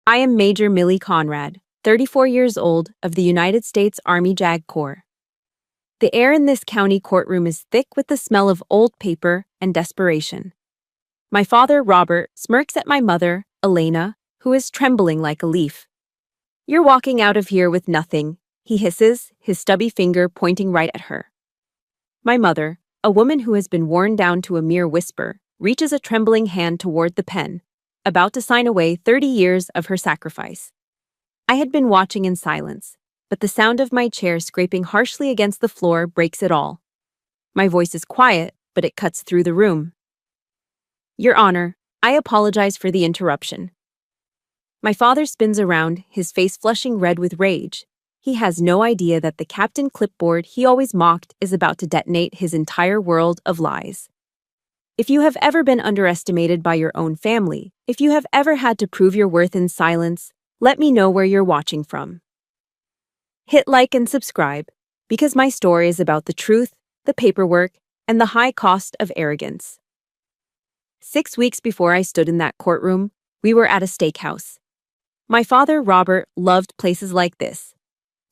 I am Major Millie Conrad, 34 years old, of the United States Army JAG Corps. The air in this county courtroom is thick with the smell of old paper and desperation. My father, Robert, smirks at my mother, Elena, who is trembling like a leaf. "You're walking out of here with nothing," he hisses, his stubby finger pointing right at her. My mother, a woman who has been worn down to a mere whisper, reaches a trembling hand toward the pen, about to sign away 30 years of her sacrifice. I had been watching in silence, but the sound of my chair scraping harshly against the floor breaks it all. My voice is quiet, but it cuts through the room. "Your Honor, I apologize for the interruption." My father spins around, his face flushing red with rage. He has no idea that the Captain Clipboard he always mocked is about to detonate his entire world of lies. If you have ever been underestimated by your own family, if you have ever had to prove your worth in silence, let me know where you're watching from. Hit like and subscribe, because my story is about the truth, the paperwork, and the high cost of arrogance. 6 weeks before I stood in that courtroom, we were at a steakhouse. My father, Robert, loved places like this.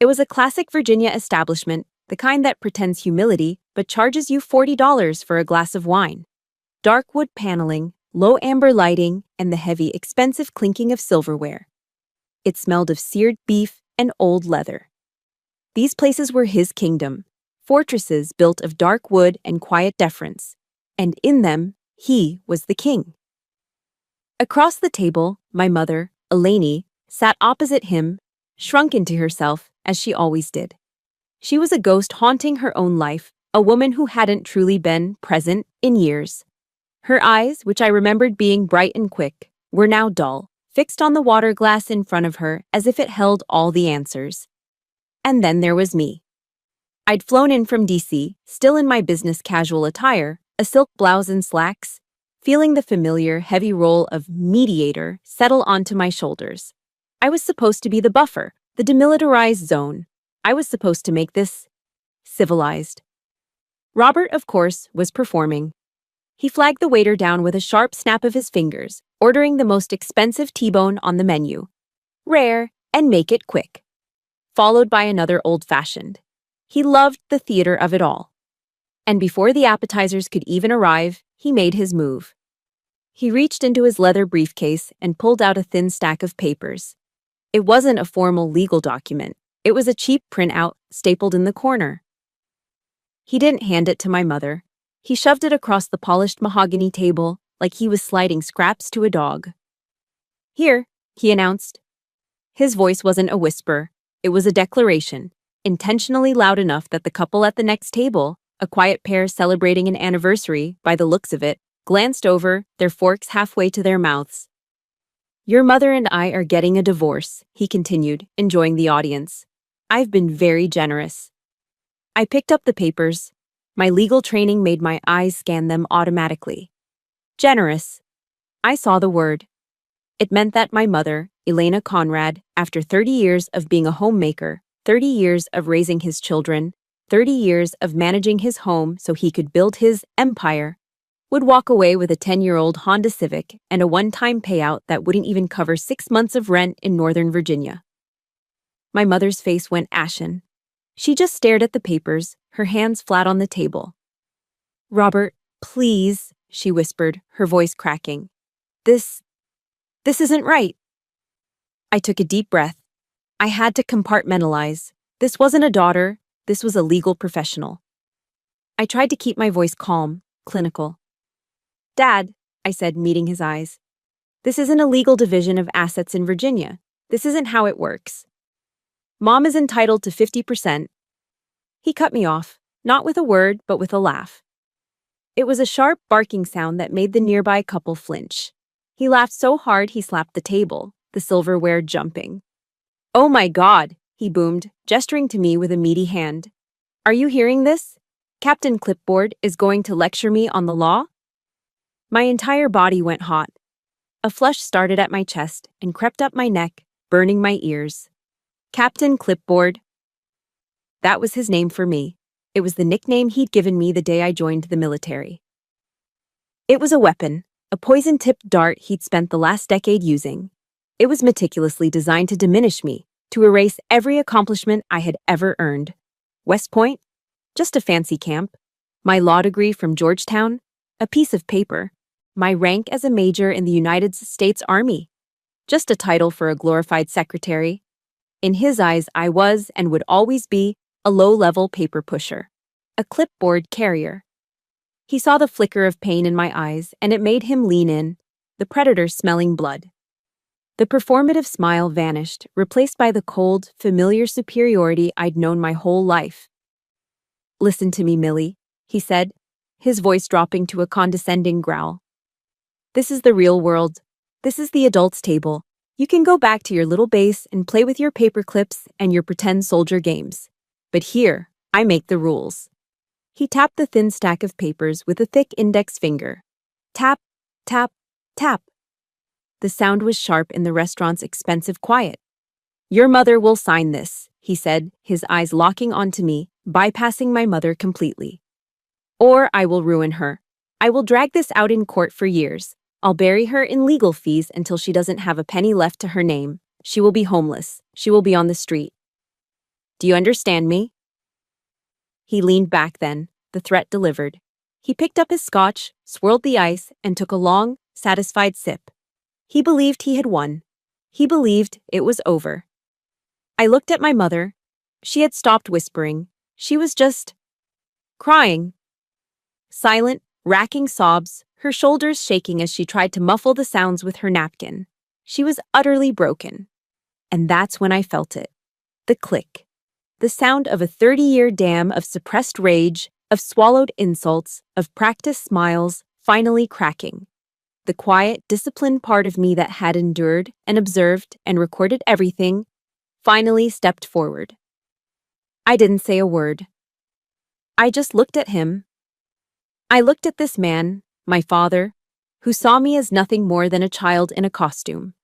It was a classic Virginia establishment, the kind that pretends humility but charges you $40 for a glass of wine. Dark wood paneling, low amber lighting, and the heavy, expensive clinking of silverware. It smelled of seared beef and old leather. These places were his kingdom, fortresses built of dark wood and quiet deference, and in them, he was the king. Across the table, my mother, Eleni, sat opposite him, shrunk into herself, as she always did. She was a ghost haunting her own life, a woman who hadn't truly been present in years. Her eyes, which I remembered being bright and quick, were now dull, fixed on the water glass in front of her as if it held all the answers. And then there was me. I'd flown in from DC, still in my business casual attire, a silk blouse and slacks, feeling the familiar, heavy role of mediator settle onto my shoulders. I was supposed to be the buffer, the demilitarized zone. I was supposed to make this civilized. Robert, of course, was performing. He flagged the waiter down with a sharp snap of his fingers, ordering the most expensive T-bone on the menu. Rare, and make it quick. Followed by another old-fashioned. He loved the theater of it all. And before the appetizers could even arrive, he made his move. He reached into his leather briefcase and pulled out a thin stack of papers. It wasn't a formal legal document. It was a cheap printout stapled in the corner. He didn't hand it to my mother. He shoved it across the polished mahogany table like he was sliding scraps to a dog. "Here," he announced. His voice wasn't a whisper. It was a declaration, intentionally loud enough that the couple at the next table, a quiet pair celebrating an anniversary, by the looks of it, glanced over, their forks halfway to their mouths. "Your mother and I are getting a divorce," he continued, enjoying the audience. "I've been very generous." I picked up the papers. My legal training made my eyes scan them automatically. Generous. I saw the word. It meant that my mother, Elena Conrad, after 30 years of being a homemaker, 30 years of raising his children, 30 years of managing his home so he could build his empire, would walk away with a 10-year-old Honda Civic and a one-time payout that wouldn't even cover 6 months of rent in Northern Virginia. My mother's face went ashen. She just stared at the papers, her hands flat on the table. "Robert, please," she whispered, her voice cracking. This isn't right." I took a deep breath. I had to compartmentalize. This wasn't a daughter, this was a legal professional. I tried to keep my voice calm, clinical. "Dad," I said, meeting his eyes, "this isn't a legal division of assets in Virginia. This isn't how it works. Mom is entitled to 50%. He cut me off, not with a word, but with a laugh. It was a sharp, barking sound that made the nearby couple flinch. He laughed so hard he slapped the table, the silverware jumping. "Oh my God," he boomed, gesturing to me with a meaty hand. "Are you hearing this? Captain Clipboard is going to lecture me on the law?" My entire body went hot. A flush started at my chest and crept up my neck, burning my ears. Captain Clipboard. That was his name for me. It was the nickname he'd given me the day I joined the military. It was a weapon, a poison-tipped dart he'd spent the last decade using. It was meticulously designed to diminish me, to erase every accomplishment I had ever earned. West Point? Just a fancy camp. My law degree from Georgetown? A piece of paper. My rank as a major in the United States Army? Just a title for a glorified secretary. In his eyes, I was and would always be a low-level paper pusher, a clipboard carrier. He saw the flicker of pain in my eyes, and it made him lean in, the predator smelling blood. The performative smile vanished, replaced by the cold, familiar superiority I'd known my whole life. "Listen to me, Millie," he said, his voice dropping to a condescending growl. "This is the real world. This is the adults' table. You can go back to your little base and play with your paper clips and your pretend soldier games. But here, I make the rules." He tapped the thin stack of papers with a thick index finger. Tap, tap, tap. The sound was sharp in the restaurant's expensive quiet. "Your mother will sign this," he said, his eyes locking onto me, bypassing my mother completely. "Or I will ruin her. I will drag this out in court for years. I'll bury her in legal fees until she doesn't have a penny left to her name. She will be homeless. She will be on the street. Do you understand me?" He leaned back then, the threat delivered. He picked up his scotch, swirled the ice, and took a long, satisfied sip. He believed he had won. He believed it was over. I looked at my mother. She had stopped whispering. She was just crying. Silent, racking sobs, her shoulders shaking as she tried to muffle the sounds with her napkin. She was utterly broken. And that's when I felt it. The click. The sound of a 30-year dam of suppressed rage, of swallowed insults, of practiced smiles, finally cracking. The quiet, disciplined part of me that had endured and observed and recorded everything finally stepped forward. I didn't say a word. I just looked at him. I looked at this man, my father, who saw me as nothing more than a child in a costume.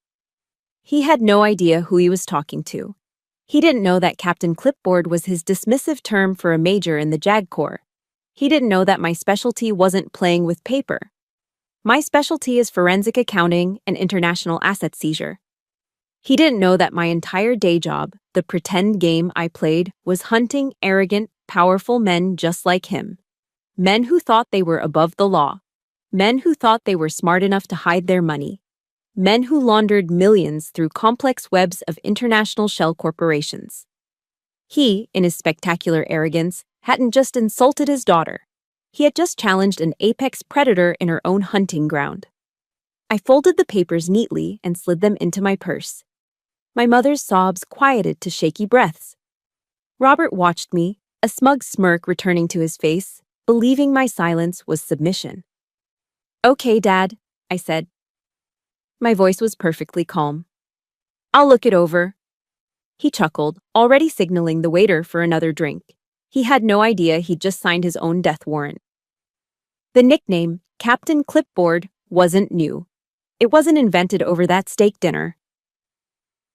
He had no idea who he was talking to. He didn't know that Captain Clipboard was his dismissive term for a major in the JAG Corps. He didn't know that my specialty wasn't playing with paper. My specialty is forensic accounting and international asset seizure. He didn't know that my entire day job, the pretend game I played, was hunting arrogant, powerful men just like him. Men who thought they were above the law. Men who thought they were smart enough to hide their money. Men who laundered millions through complex webs of international shell corporations. He, in his spectacular arrogance, hadn't just insulted his daughter. He had just challenged an apex predator in her own hunting ground. I folded the papers neatly and slid them into my purse. My mother's sobs quieted to shaky breaths. Robert watched me, a smug smirk returning to his face, believing my silence was submission. "Okay, Dad," I said. My voice was perfectly calm. "I'll look it over." He chuckled, already signaling the waiter for another drink. He had no idea he'd just signed his own death warrant. The nickname, Captain Clipboard, wasn't new. It wasn't invented over that steak dinner.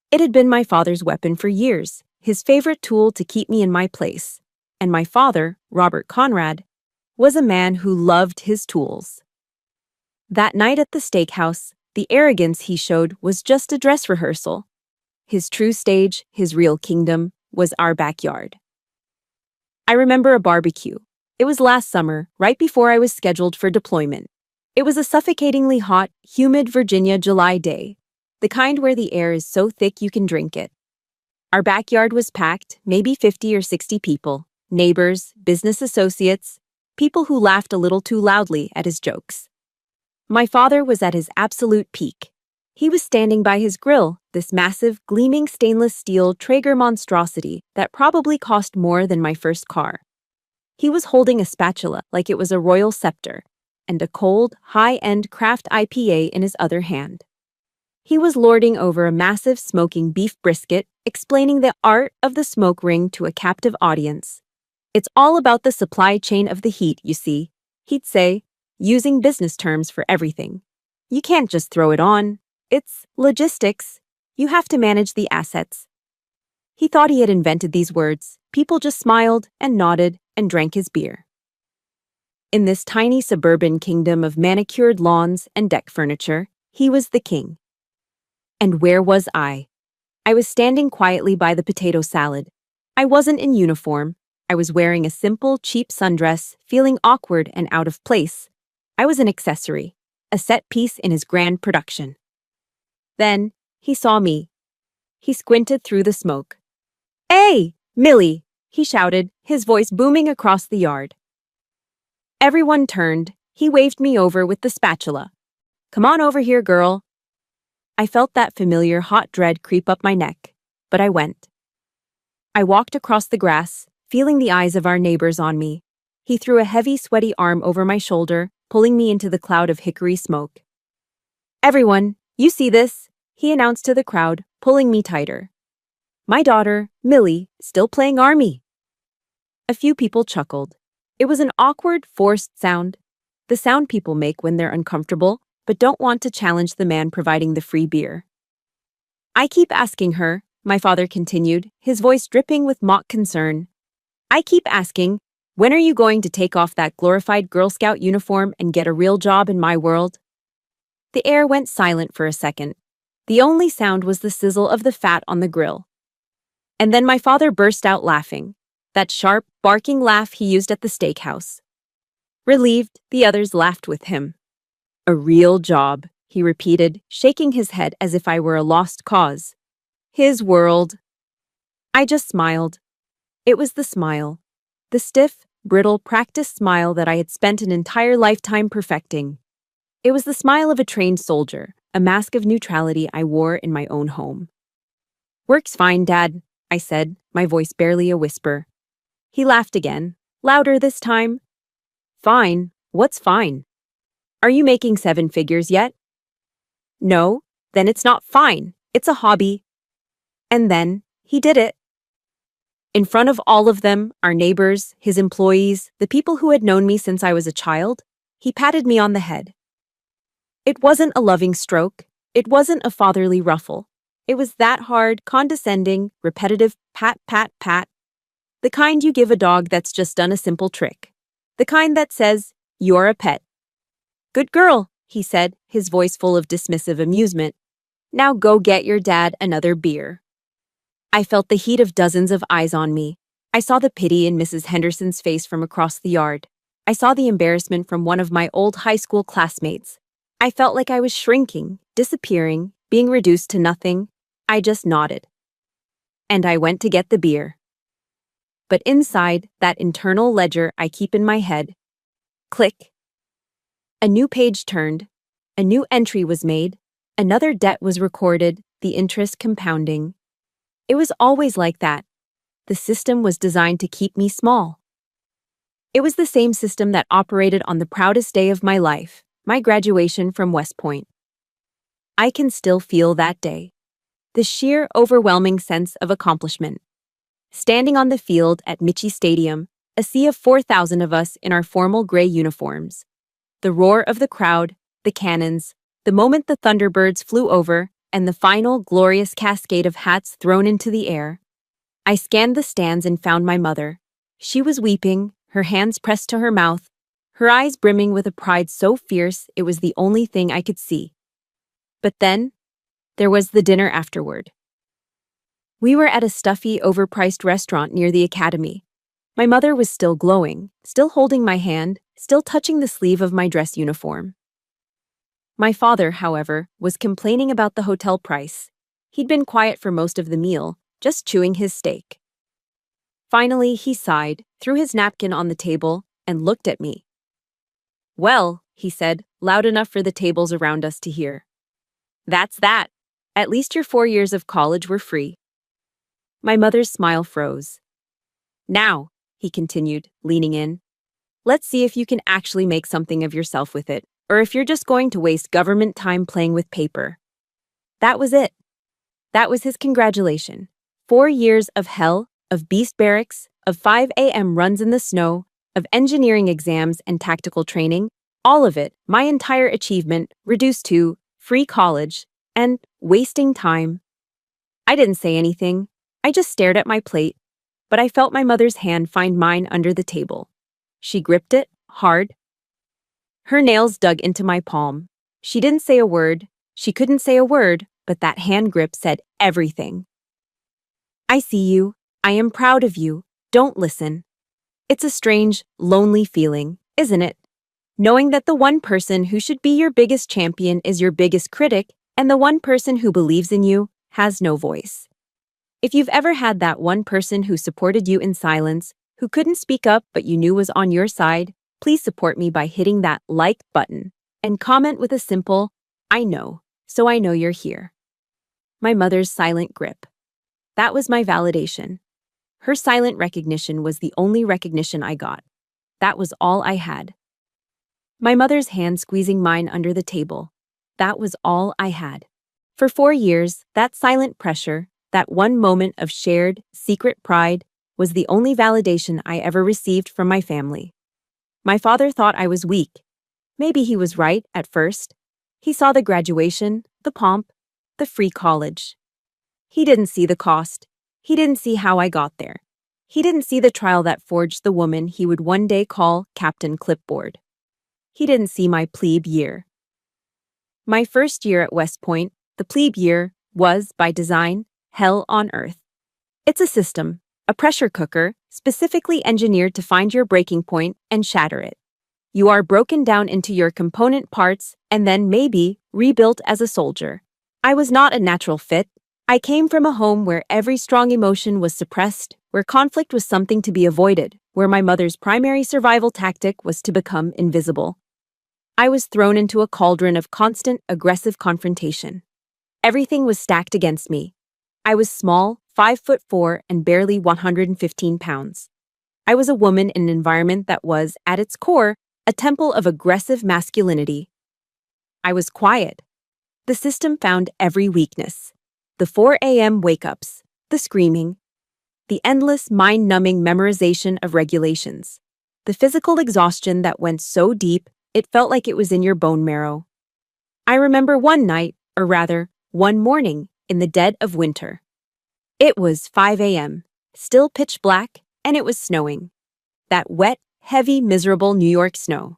It had been my father's weapon for years, his favorite tool to keep me in my place. And my father, Robert Conrad, was a man who loved his tools. That night at the steakhouse, the arrogance he showed was just a dress rehearsal. His true stage, his real kingdom, was our backyard. I remember a barbecue. It was last summer, right before I was scheduled for deployment. It was a suffocatingly hot, humid Virginia July day, the kind where the air is so thick you can drink it. Our backyard was packed, maybe 50 or 60 people, neighbors, business associates, people who laughed a little too loudly at his jokes. My father was at his absolute peak. He was standing by his grill, this massive, gleaming stainless steel Traeger monstrosity that probably cost more than my first car. He was holding a spatula like it was a royal scepter, and a cold, high-end craft IPA in his other hand. He was lording over a massive smoking beef brisket, explaining the art of the smoke ring to a captive audience. "It's all about the supply chain of the heat, you see," he'd say, using business terms for everything. "You can't just throw it on. It's logistics. You have to manage the assets." He thought he had invented these words. People just smiled and nodded and drank his beer. In this tiny suburban kingdom of manicured lawns and deck furniture, he was the king. And where was I? I was standing quietly by the potato salad. I wasn't in uniform. I was wearing a simple, cheap sundress, feeling awkward and out of place. I was an accessory, a set piece in his grand production. Then, he saw me. He squinted through the smoke. "Hey, Millie!" he shouted, his voice booming across the yard. Everyone turned. He waved me over with the spatula. "Come on over here, girl." I felt that familiar hot dread creep up my neck, but I went. I walked across the grass, feeling the eyes of our neighbors on me. He threw a heavy, sweaty arm over my shoulder, pulling me into the cloud of hickory smoke. "Everyone, you see this?" he announced to the crowd, pulling me tighter. "My daughter, Millie, still playing Army." A few people chuckled. It was an awkward, forced sound. The sound people make when they're uncomfortable, but don't want to challenge the man providing the free beer. "I keep asking her," my father continued, his voice dripping with mock concern. "I keep asking, when are you going to take off that glorified Girl Scout uniform and get a real job in my world?" The air went silent for a second. The only sound was the sizzle of the fat on the grill. And then my father burst out laughing, that sharp, barking laugh he used at the steakhouse. Relieved, the others laughed with him. "A real job," he repeated, shaking his head as if I were a lost cause. His world. I just smiled. It was the smile. The stiff, brittle, practiced smile that I had spent an entire lifetime perfecting. It was the smile of a trained soldier, a mask of neutrality I wore in my own home. "Work's fine, Dad," I said, my voice barely a whisper. He laughed again, louder this time. "Fine? What's fine? Are you making 7 figures yet?" "No, then it's not fine. It's a hobby." And then, he did it. In front of all of them, our neighbors, his employees, the people who had known me since I was a child, he patted me on the head. It wasn't a loving stroke. It wasn't a fatherly ruffle. It was that hard, condescending, repetitive pat, pat, pat. The kind you give a dog that's just done a simple trick. The kind that says, "You're a pet." "Good girl," he said, his voice full of dismissive amusement. "Now go get your dad another beer." I felt the heat of dozens of eyes on me. I saw the pity in Mrs. Henderson's face from across the yard. I saw the embarrassment from one of my old high school classmates. I felt like I was shrinking, disappearing, being reduced to nothing. I just nodded. And I went to get the beer. But inside that internal ledger I keep in my head, click. A new page turned. A new entry was made. Another debt was recorded, the interest compounding. It was always like that. The system was designed to keep me small. It was the same system that operated on the proudest day of my life, my graduation from West Point. I can still feel that day. The sheer, overwhelming sense of accomplishment. Standing on the field at Michie Stadium, a sea of 4,000 of us in our formal gray uniforms. The roar of the crowd, the cannons, the moment the Thunderbirds flew over, and the final glorious cascade of hats thrown into the air. I scanned the stands and found my mother. She was weeping, her hands pressed to her mouth, her eyes brimming with a pride so fierce it was the only thing I could see. But then, there was the dinner afterward. We were at a stuffy, overpriced restaurant near the academy. My mother was still glowing, still holding my hand, still touching the sleeve of my dress uniform. My father, however, was complaining about the hotel price. He'd been quiet for most of the meal, just chewing his steak. Finally, he sighed, threw his napkin on the table, and looked at me. "Well," he said, loud enough for the tables around us to hear. "That's that. At least your 4 years of college were free." My mother's smile froze. "Now," he continued, leaning in, "let's see if you can actually make something of yourself with it, or if you're just going to waste government time playing with paper." That was it. That was his congratulation. 4 years of hell, of beast barracks, of 5 a.m. runs in the snow, of engineering exams and tactical training, all of it, my entire achievement, reduced to free college and wasting time. I didn't say anything. I just stared at my plate, but I felt my mother's hand find mine under the table. She gripped it, hard. Her nails dug into my palm. She didn't say a word. She couldn't say a word, but that hand grip said everything. I see you. I am proud of you. Don't listen. It's a strange, lonely feeling, isn't it? Knowing that the one person who should be your biggest champion is your biggest critic, and the one person who believes in you has no voice. If you've ever had that one person who supported you in silence, who couldn't speak up but you knew was on your side, please support me by hitting that like button and comment with a simple, I know, so I know you're here. My mother's silent grip. That was my validation. Her silent recognition was the only recognition I got. That was all I had. My mother's hand squeezing mine under the table. That was all I had. For 4 years, that silent pressure, that one moment of shared, secret pride, was the only validation I ever received from my family. My father thought I was weak. Maybe he was right at first. He saw the graduation, the pomp, the free college. He didn't see the cost. He didn't see how I got there. He didn't see the trial that forged the woman he would one day call Captain Clipboard. He didn't see my plebe year. My first year at West Point, the plebe year, was, by design, hell on earth. It's a system, a pressure cooker, specifically engineered to find your breaking point and shatter it. You are broken down into your component parts and then maybe rebuilt as a soldier. I was not a natural fit. I came from a home where every strong emotion was suppressed, where conflict was something to be avoided, where my mother's primary survival tactic was to become invisible. I was thrown into a cauldron of constant, aggressive confrontation. Everything was stacked against me. I was small, 5'4", and barely 115 pounds. I was a woman in an environment that was, at its core, a temple of aggressive masculinity. I was quiet. The system found every weakness. The 4 a.m. wake-ups, the screaming, the endless mind-numbing memorization of regulations, the physical exhaustion that went so deep it felt like it was in your bone marrow. I remember one night, or rather, one morning, in the dead of winter. It was 5 a.m., still pitch black, and it was snowing. That wet, heavy, miserable New York snow.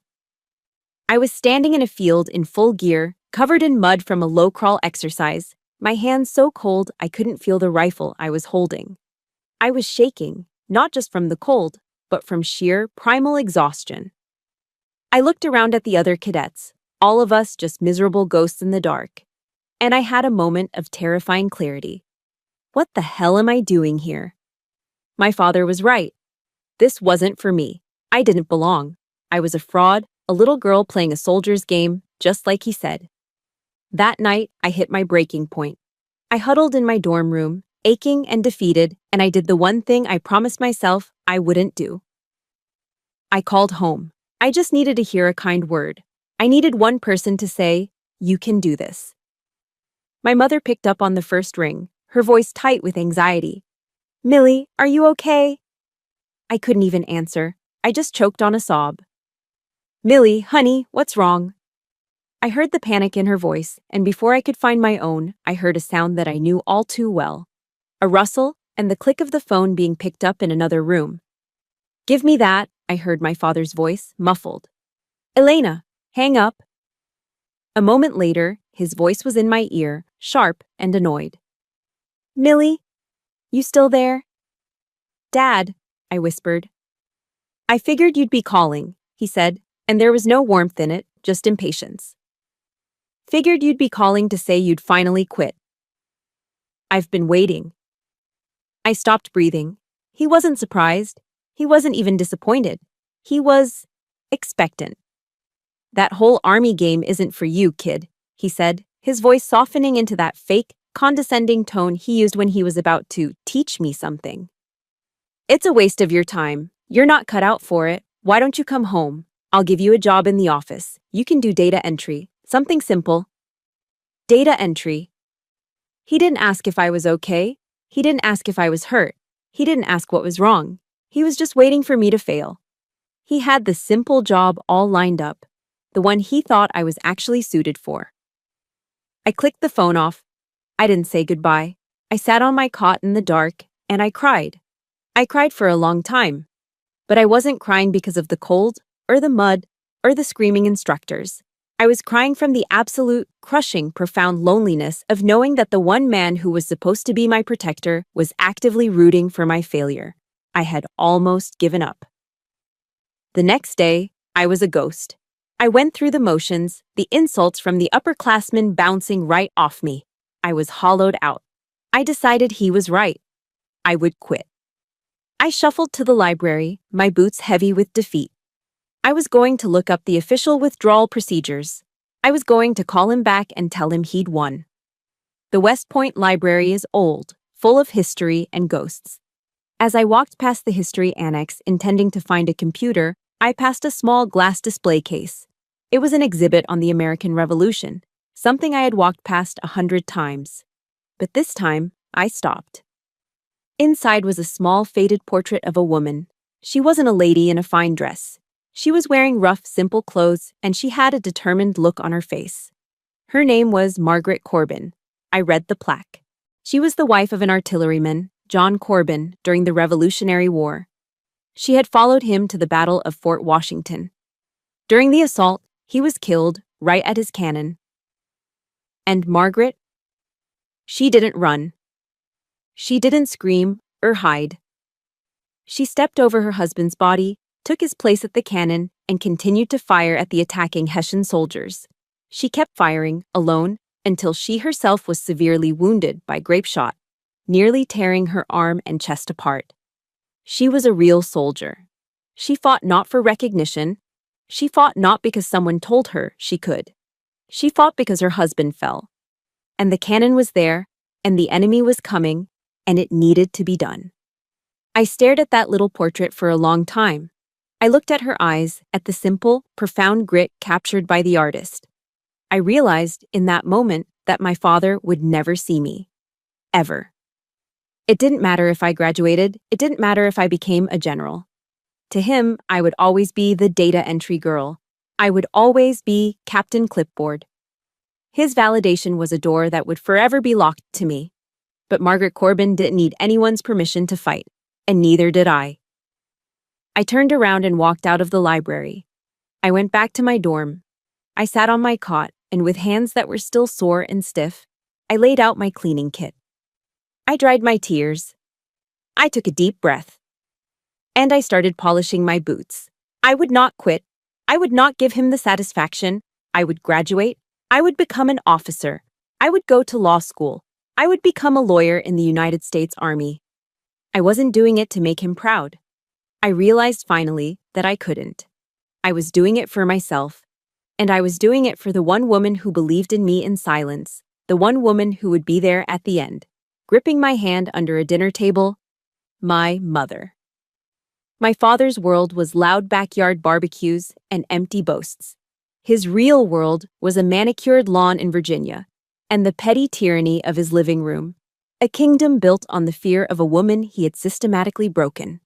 I was standing in a field in full gear, covered in mud from a low-crawl exercise, my hands so cold I couldn't feel the rifle I was holding. I was shaking, not just from the cold, but from sheer, primal exhaustion. I looked around at the other cadets, all of us just miserable ghosts in the dark, and I had a moment of terrifying clarity. What the hell am I doing here? My father was right. This wasn't for me. I didn't belong. I was a fraud, a little girl playing a soldier's game, just like he said. That night, I hit my breaking point. I huddled in my dorm room, aching and defeated, and I did the one thing I promised myself I wouldn't do. I called home. I just needed to hear a kind word. I needed one person to say, "You can do this." My mother picked up on the first ring, her voice tight with anxiety. "Millie, are you okay?" I couldn't even answer. I just choked on a sob. "Millie, honey, what's wrong?" I heard the panic in her voice, and before I could find my own, I heard a sound that I knew all too well. A rustle, and the click of the phone being picked up in another room. "Give me that," I heard my father's voice, muffled. "Elena, hang up." A moment later, his voice was in my ear, sharp and annoyed. "Millie, you still there?" "Dad," I whispered. "I figured you'd be calling," he said, and there was no warmth in it, just impatience. "Figured you'd be calling to say you'd finally quit." "I've been waiting." I stopped breathing. He wasn't surprised. He wasn't even disappointed. He was expectant. "That whole army game isn't for you, kid," he said, his voice softening into that fake, condescending tone he used when he was about to teach me something. "It's a waste of your time. You're not cut out for it. Why don't you come home? I'll give you a job in the office. You can do data entry. Something simple." Data entry. He didn't ask if I was okay. He didn't ask if I was hurt. He didn't ask what was wrong. He was just waiting for me to fail. He had the simple job all lined up, the one he thought I was actually suited for. I clicked the phone off. I didn't say goodbye. I sat on my cot in the dark, and I cried. I cried for a long time. But I wasn't crying because of the cold, or the mud, or the screaming instructors. I was crying from the absolute, crushing, profound loneliness of knowing that the one man who was supposed to be my protector was actively rooting for my failure. I had almost given up. The next day, I was a ghost. I went through the motions, the insults from the upperclassmen bouncing right off me. I was hollowed out. I decided he was right. I would quit. I shuffled to the library, my boots heavy with defeat. I was going to look up the official withdrawal procedures. I was going to call him back and tell him he'd won. The West Point Library is old, full of history and ghosts. As I walked past the history annex intending to find a computer, I passed a small glass display case. It was an exhibit on the American Revolution, something I had walked past 100 times. But this time, I stopped. Inside was a small faded portrait of a woman. She wasn't a lady in a fine dress. She was wearing rough, simple clothes, and she had a determined look on her face. Her name was Margaret Corbin. I read the plaque. She was the wife of an artilleryman, John Corbin, during the Revolutionary War. She had followed him to the Battle of Fort Washington. During the assault, he was killed right at his cannon. And Margaret? She didn't run. She didn't scream or hide. She stepped over her husband's body, took his place at the cannon, and continued to fire at the attacking Hessian soldiers. She kept firing, alone, until she herself was severely wounded by grape shot, nearly tearing her arm and chest apart. She was a real soldier. She fought not for recognition. She fought not because someone told her she could. She fought because her husband fell. And the cannon was there, and the enemy was coming, and it needed to be done. I stared at that little portrait for a long time. I looked at her eyes, at the simple, profound grit captured by the artist. I realized in that moment that my father would never see me. Ever. It didn't matter if I graduated. It didn't matter if I became a general. To him, I would always be the data entry girl. I would always be Captain Clipboard. His validation was a door that would forever be locked to me. But Margaret Corbin didn't need anyone's permission to fight, and neither did I. I turned around and walked out of the library. I went back to my dorm. I sat on my cot, and with hands that were still sore and stiff, I laid out my cleaning kit. I dried my tears. I took a deep breath. And I started polishing my boots. I would not quit. I would not give him the satisfaction. I would graduate. I would become an officer. I would go to law school. I would become a lawyer in the United States Army. I wasn't doing it to make him proud. I realized finally that I couldn't. I was doing it for myself, and I was doing it for the one woman who believed in me in silence, the one woman who would be there at the end, gripping my hand under a dinner table, my mother. My father's world was loud backyard barbecues and empty boasts. His real world was a manicured lawn in Virginia, and the petty tyranny of his living room, a kingdom built on the fear of a woman he had systematically broken.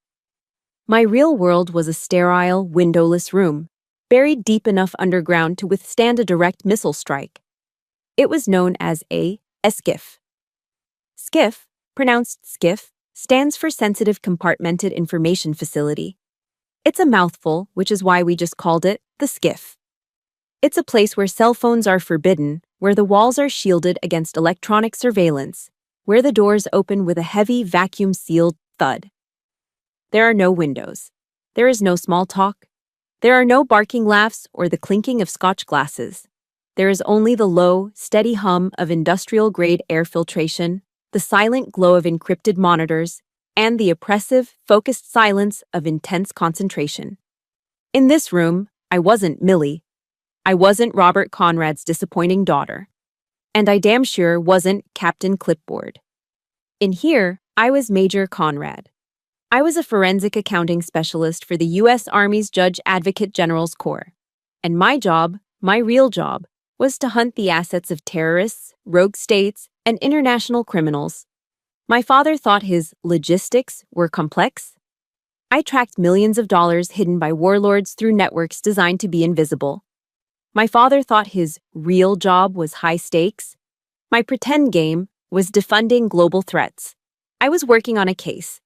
My real world was a sterile, windowless room, buried deep enough underground to withstand a direct missile strike. It was known as a SCIF. SCIF, pronounced skiff, stands for Sensitive Compartmented Information Facility. It's a mouthful, which is why we just called it the SCIF. It's a place where cell phones are forbidden, where the walls are shielded against electronic surveillance, where the doors open with a heavy vacuum-sealed thud. There are no windows. There is no small talk. There are no barking laughs or the clinking of Scotch glasses. There is only the low, steady hum of industrial-grade air filtration, the silent glow of encrypted monitors, and the oppressive, focused silence of intense concentration. In this room, I wasn't Millie. I wasn't Robert Conrad's disappointing daughter. And I damn sure wasn't Captain Clipboard. In here, I was Major Conrad. I was a forensic accounting specialist for the U.S. Army's Judge Advocate General's Corps. And my job, my real job, was to hunt the assets of terrorists, rogue states, and international criminals. My father thought his logistics were complex. I tracked millions of dollars hidden by warlords through networks designed to be invisible. My father thought his real job was high stakes. My pretend game was defunding global threats. I was working on a case.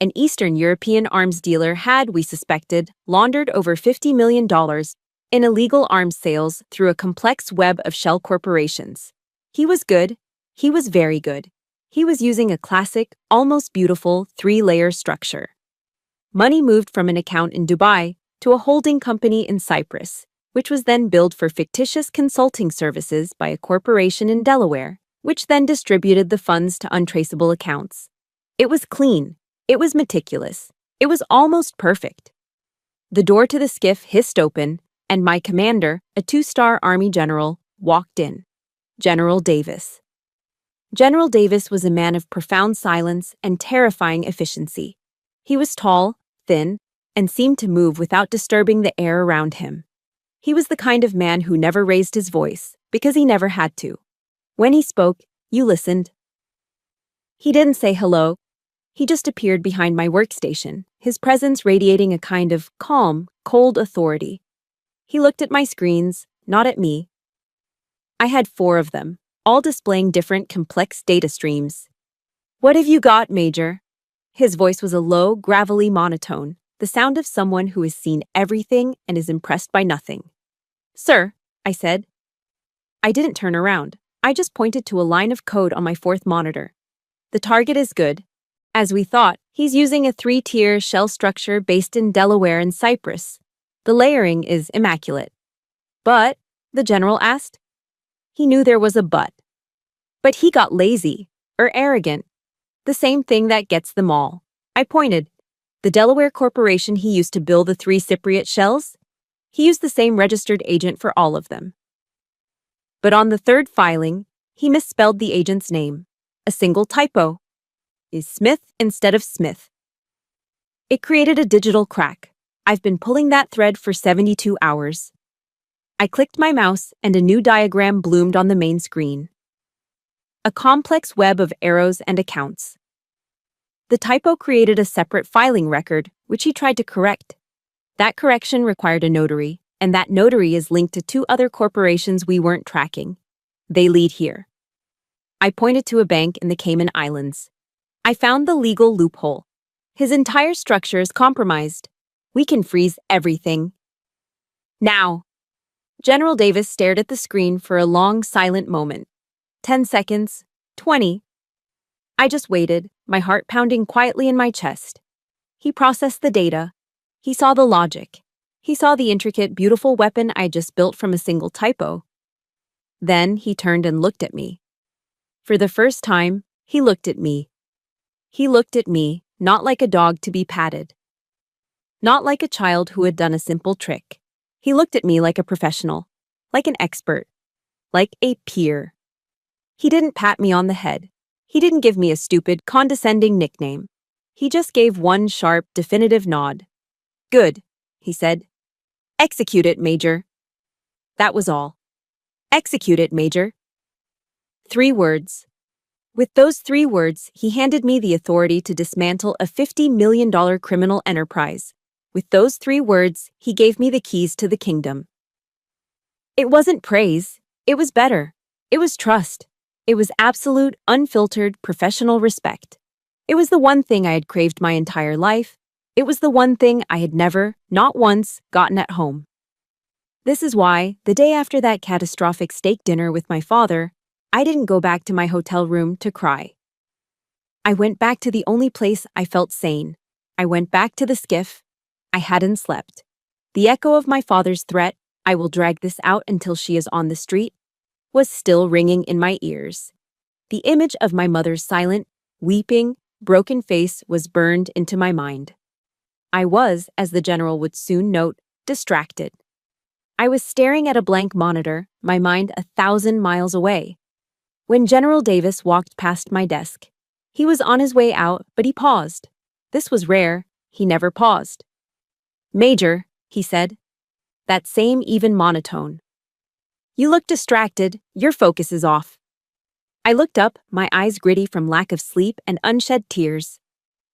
An Eastern European arms dealer had, we suspected, laundered over $50 million in illegal arms sales through a complex web of shell corporations. He was good. He was very good. He was using a classic, almost beautiful, three-layer structure. Money moved from an account in Dubai to a holding company in Cyprus, which was then billed for fictitious consulting services by a corporation in Delaware, which then distributed the funds to untraceable accounts. It was clean. It was meticulous. It was almost perfect. The door to the skiff hissed open, and my commander, a two-star Army general, walked in. General Davis. General Davis was a man of profound silence and terrifying efficiency. He was tall, thin, and seemed to move without disturbing the air around him. He was the kind of man who never raised his voice, because he never had to. When he spoke, you listened. He didn't say hello. He just appeared behind my workstation, his presence radiating a kind of calm, cold authority. He looked at my screens, not at me. I had 4 of them, all displaying different complex data streams. "What have you got, Major?" His voice was a low, gravelly monotone, the sound of someone who has seen everything and is impressed by nothing. "Sir," I said. I didn't turn around. I just pointed to a line of code on my 4th monitor. "The target is good. As we thought, he's using a 3-tier shell structure based in Delaware and Cyprus. The layering is immaculate." "But?" the general asked. He knew there was a but. "But he got lazy, or arrogant. The same thing that gets them all." I pointed. "The Delaware corporation he used to bill the 3 Cypriot shells? He used the same registered agent for all of them. But on the 3rd filing, he misspelled the agent's name. A single typo. Is Smith instead of Smith. It created a digital crack. I've been pulling that thread for 72 hours. I clicked my mouse and a new diagram bloomed on the main screen. A complex web of arrows and accounts. The typo created a separate filing record, which he tried to correct. That correction required a notary, and that notary is linked to 2 other corporations we weren't tracking. They lead here. I pointed to a bank in the Cayman Islands. I found the legal loophole. His entire structure is compromised. We can freeze everything. Now. General Davis stared at the screen for a long, silent moment. 10 seconds. 20. I just waited, my heart pounding quietly in my chest. He processed the data. He saw the logic. He saw the intricate, beautiful weapon I just built from a single typo. Then he turned and looked at me. For the first time, he looked at me. He looked at me, not like a dog to be patted. Not like a child who had done a simple trick. He looked at me like a professional, like an expert, like a peer. He didn't pat me on the head. He didn't give me a stupid, condescending nickname. He just gave one sharp, definitive nod. "Good," he said. "Execute it, Major." That was all. "Execute it, Major." 3 words. With those 3 words, he handed me the authority to dismantle a $50 million criminal enterprise. With those 3 words, he gave me the keys to the kingdom. It wasn't praise. It was better. It was trust. It was absolute, unfiltered, professional respect. It was the one thing I had craved my entire life. It was the one thing I had never, not once, gotten at home. This is why, the day after that catastrophic steak dinner with my father, I didn't go back to my hotel room to cry. I went back to the only place I felt sane. I went back to the skiff. I hadn't slept. The echo of my father's threat, "I will drag this out until she is on the street," was still ringing in my ears. The image of my mother's silent, weeping, broken face was burned into my mind. I was, as the general would soon note, distracted. I was staring at a blank monitor, my mind 1,000 miles away. When General Davis walked past my desk, he was on his way out, but he paused. This was rare. He never paused. "Major," he said. That same even monotone. "You look distracted. Your focus is off." I looked up, my eyes gritty from lack of sleep and unshed tears.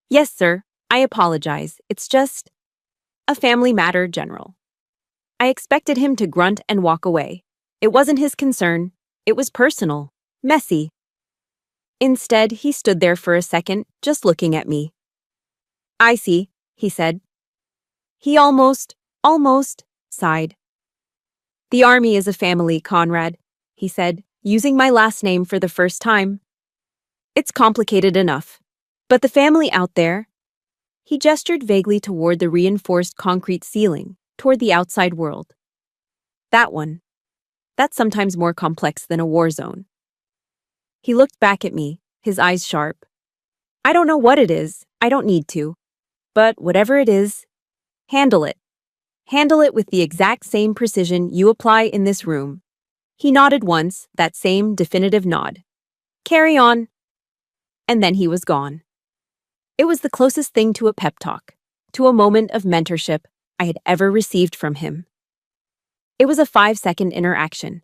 "Yes, sir. I apologize. It's just a family matter, General." I expected him to grunt and walk away. It wasn't his concern. It was personal, messy. Instead, he stood there for a second, just looking at me. "I see," he said. He almost sighed. The Army is a family, Conrad, he said, using my last name for the first time. It's complicated enough. But the family out there, he gestured vaguely toward the reinforced concrete ceiling, toward the outside world. That one. That's sometimes more complex than a war zone. He looked back at me, his eyes sharp. I don't know what it is, I don't need to. But whatever it is, handle it. Handle it with the exact same precision you apply in this room. He nodded once, that same definitive nod. Carry on. And then he was gone. It was the closest thing to a pep talk, to a moment of mentorship I had ever received from him. It was a 5-second interaction,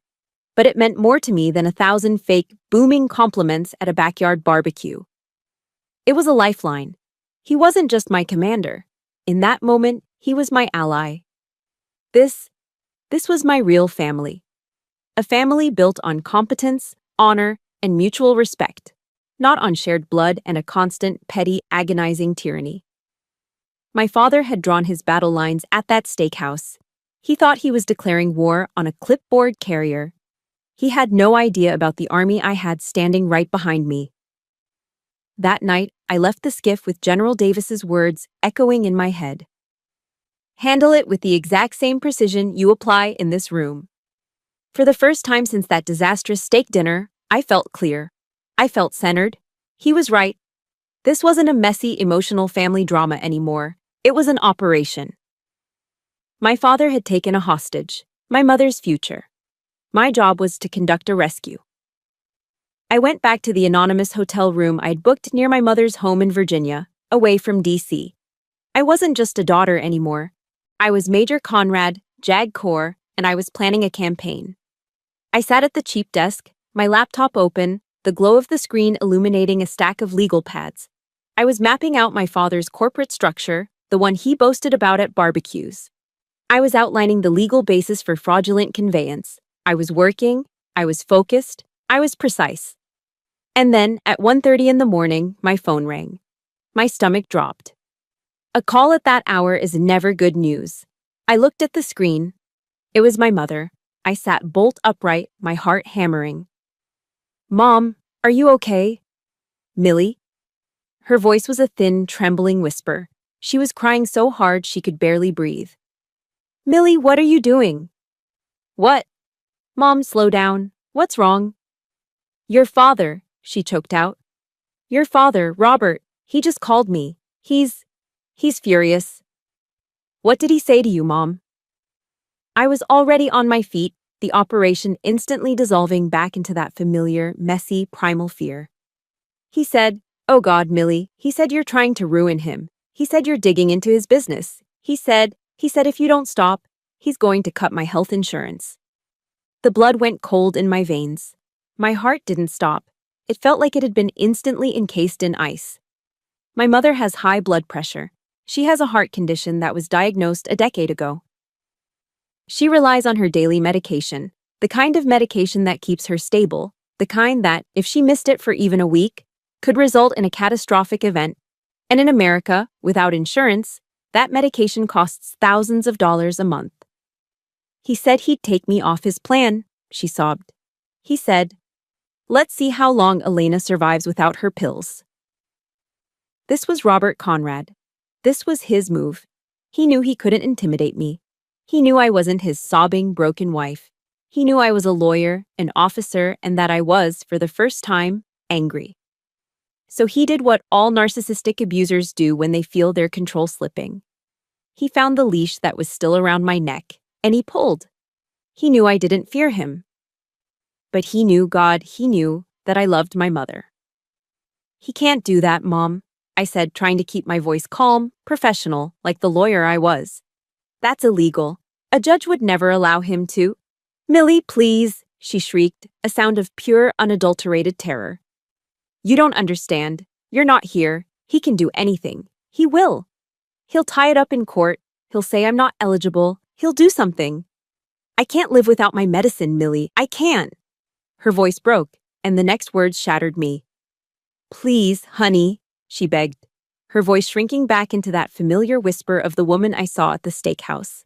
but it meant more to me than 1,000 fake, booming compliments at a backyard barbecue. It was a lifeline. He wasn't just my commander. In that moment, he was my ally. This was my real family. A family built on competence, honor, and mutual respect, not on shared blood and a constant, petty, agonizing tyranny. My father had drawn his battle lines at that steakhouse. He thought he was declaring war on a clipboard carrier. He had no idea about the army I had standing right behind me. That night, I left the skiff with General Davis's words echoing in my head. Handle it with the exact same precision you apply in this room. For the first time since that disastrous steak dinner, I felt clear. I felt centered. He was right. This wasn't a messy, emotional family drama anymore. It was an operation. My father had taken a hostage, my mother's future. My job was to conduct a rescue. I went back to the anonymous hotel room I'd booked near my mother's home in Virginia, away from D.C. I wasn't just a daughter anymore. I was Major Conrad, JAG Corps, and I was planning a campaign. I sat at the cheap desk, my laptop open, the glow of the screen illuminating a stack of legal pads. I was mapping out my father's corporate structure, the one he boasted about at barbecues. I was outlining the legal basis for fraudulent conveyance. I was working, I was focused, I was precise. And then, at 1:30 in the morning, my phone rang. My stomach dropped. A call at that hour is never good news. I looked at the screen. It was my mother. I sat bolt upright, my heart hammering. Mom, are you okay? Millie? Her voice was a thin, trembling whisper. She was crying so hard she could barely breathe. Millie, what are you doing? What? Mom, slow down. What's wrong? Your father, she choked out. Your father, Robert, he just called me. He's furious. What did he say to you, Mom? I was already on my feet, the operation instantly dissolving back into that familiar, messy, primal fear. He said, oh God, Millie, he said you're trying to ruin him. He said you're digging into his business. He said if you don't stop, he's going to cut my health insurance. The blood went cold in my veins. My heart didn't stop. It felt like it had been instantly encased in ice. My mother has high blood pressure. She has a heart condition that was diagnosed a decade ago. She relies on her daily medication, the kind of medication that keeps her stable, the kind that, if she missed it for even a week, could result in a catastrophic event. And in America, without insurance, that medication costs thousands of dollars a month. He said he'd take me off his plan, she sobbed. He said, let's see how long Elena survives without her pills. This was Robert Conrad. This was his move. He knew he couldn't intimidate me. He knew I wasn't his sobbing, broken wife. He knew I was a lawyer, an officer, and that I was, for the first time, angry. So he did what all narcissistic abusers do when they feel their control slipping. He found the leash that was still around my neck, and he pulled. He knew I didn't fear him. But he knew that I loved my mother. He can't do that, Mom, I said, trying to keep my voice calm, professional, like the lawyer I was. That's illegal. A judge would never allow him to. Millie, please, she shrieked, a sound of pure, unadulterated terror. You don't understand. You're not here. He can do anything. He will. He'll tie it up in court. He'll say I'm not eligible. He'll do something. I can't live without my medicine, Millie. I can't. Her voice broke, and the next words shattered me. Please, honey, she begged, her voice shrinking back into that familiar whisper of the woman I saw at the steakhouse.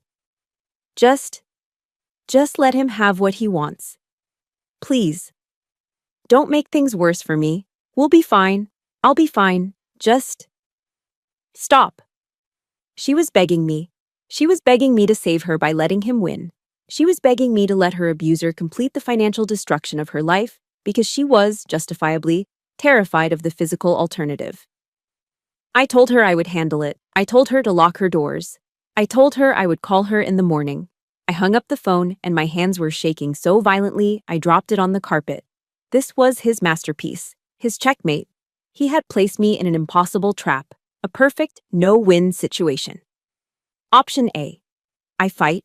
Just Just let him have what he wants. Please. Don't make things worse for me. We'll be fine. I'll be fine. Just stop. She was begging me. She was begging me to save her by letting him win. She was begging me to let her abuser complete the financial destruction of her life because she was, justifiably, terrified of the physical alternative. I told her I would handle it. I told her to lock her doors. I told her I would call her in the morning. I hung up the phone and my hands were shaking so violently I dropped it on the carpet. This was his masterpiece, his checkmate. He had placed me in an impossible trap, a perfect no-win situation. Option A. I fight.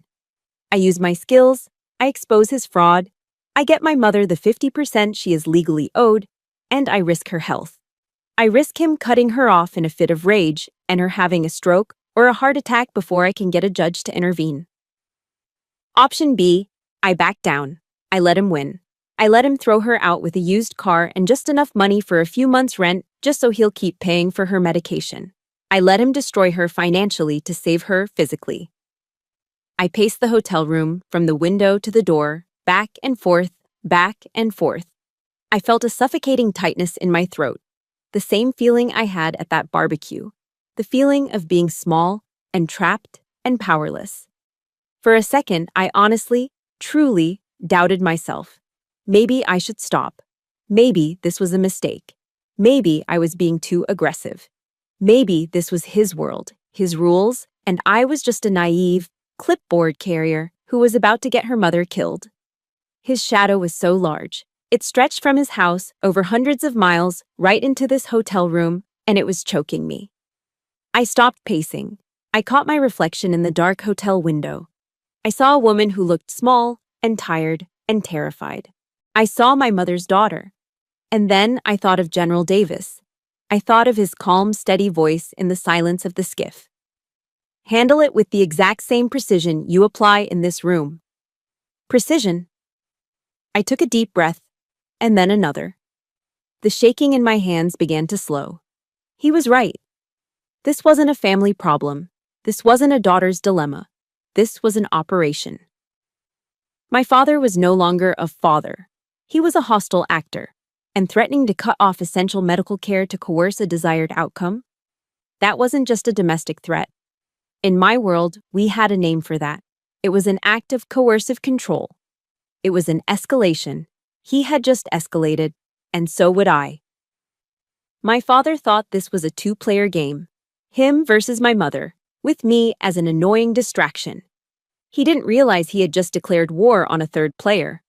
I use my skills. I expose his fraud. I get my mother the 50% she is legally owed, and I risk her health. I risk him cutting her off in a fit of rage and her having a stroke or a heart attack before I can get a judge to intervene. Option B. I back down. I let him win. I let him throw her out with a used car and just enough money for a few months' rent just so he'll keep paying for her medication. I let him destroy her financially to save her physically. I paced the hotel room from the window to the door, back and forth, back and forth. I felt a suffocating tightness in my throat, the same feeling I had at that barbecue, the feeling of being small and trapped and powerless. For a second, I honestly, truly doubted myself. Maybe I should stop. Maybe this was a mistake. Maybe I was being too aggressive. Maybe this was his world, his rules, and I was just a naive, clipboard carrier who was about to get her mother killed. His shadow was so large. It stretched from his house over hundreds of miles right into this hotel room, and it was choking me. I stopped pacing. I caught my reflection in the dark hotel window. I saw a woman who looked small and tired and terrified. I saw my mother's daughter. And then I thought of General Davis. I thought of his calm, steady voice in the silence of the skiff. Handle it with the exact same precision you apply in this room. Precision. I took a deep breath, and then another. The shaking in my hands began to slow. He was right. This wasn't a family problem. This wasn't a daughter's dilemma. This was an operation. My father was no longer a father. He was a hostile actor, and threatening to cut off essential medical care to coerce a desired outcome? That wasn't just a domestic threat. In my world, we had a name for that. It was an act of coercive control. It was an escalation. He had just escalated, and so would I. My father thought this was a two-player game. Him versus my mother, with me as an annoying distraction. He didn't realize he had just declared war on a third player.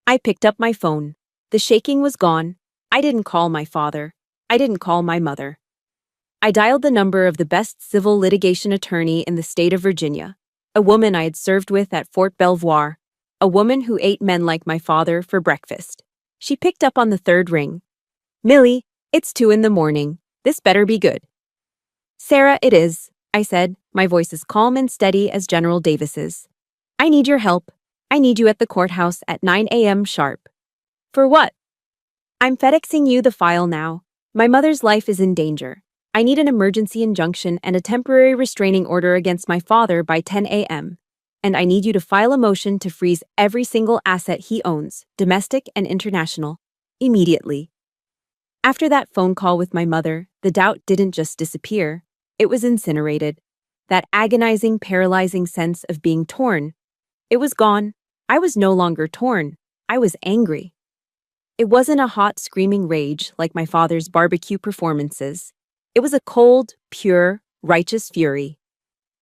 I picked up my phone. The shaking was gone. I didn't call my father. I didn't call my mother. I dialed the number of the best civil litigation attorney in the state of Virginia, a woman I had served with at Fort Belvoir, a woman who ate men like my father for breakfast. She picked up on the third ring. Millie, it's 2 a.m. This better be good. Sarah, it is, I said, my voice as calm and steady as General Davis's. I need your help. I need you at the courthouse at 9 a.m. sharp. For what? I'm FedExing you the file now. My mother's life is in danger. I need an emergency injunction and a temporary restraining order against my father by 10 a.m. And I need you to file a motion to freeze every single asset he owns, domestic and international, immediately. After that phone call with my mother, the doubt didn't just disappear. It was incinerated. That agonizing, paralyzing sense of being torn. It was gone. I was no longer torn. I was angry. It wasn't a hot, screaming rage like my father's barbecue performances. It was a cold, pure, righteous fury.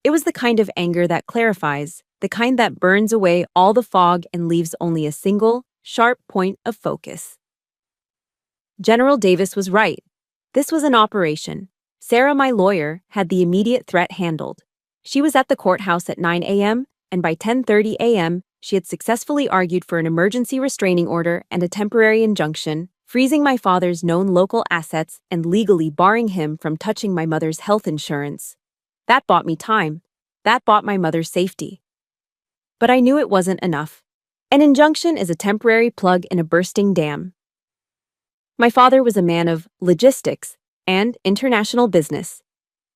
It was the kind of anger that clarifies, the kind that burns away all the fog and leaves only a single, sharp point of focus. General Davis was right. This was an operation. Sarah, my lawyer, had the immediate threat handled. She was at the courthouse at 9 a.m., and by 10:30 a.m., she had successfully argued for an emergency restraining order and a temporary injunction, freezing my father's known local assets and legally barring him from touching my mother's health insurance. That bought me time. That bought my mother's safety. But I knew it wasn't enough. An injunction is a temporary plug in a bursting dam. My father was a man of logistics and international business.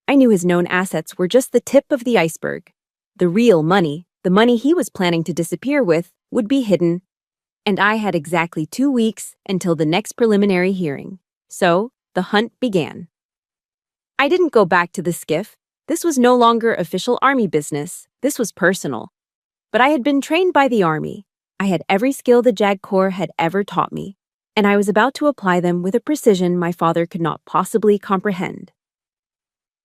I knew his known assets were just the tip of the iceberg. The real money, The money he was planning to disappear with would be hidden, and I had exactly 2 weeks until the next preliminary hearing. So, the hunt began. I didn't go back to the skiff. This was no longer official Army business. This was personal. But I had been trained by the Army. I had every skill the JAG Corps had ever taught me, and I was about to apply them with a precision my father could not possibly comprehend.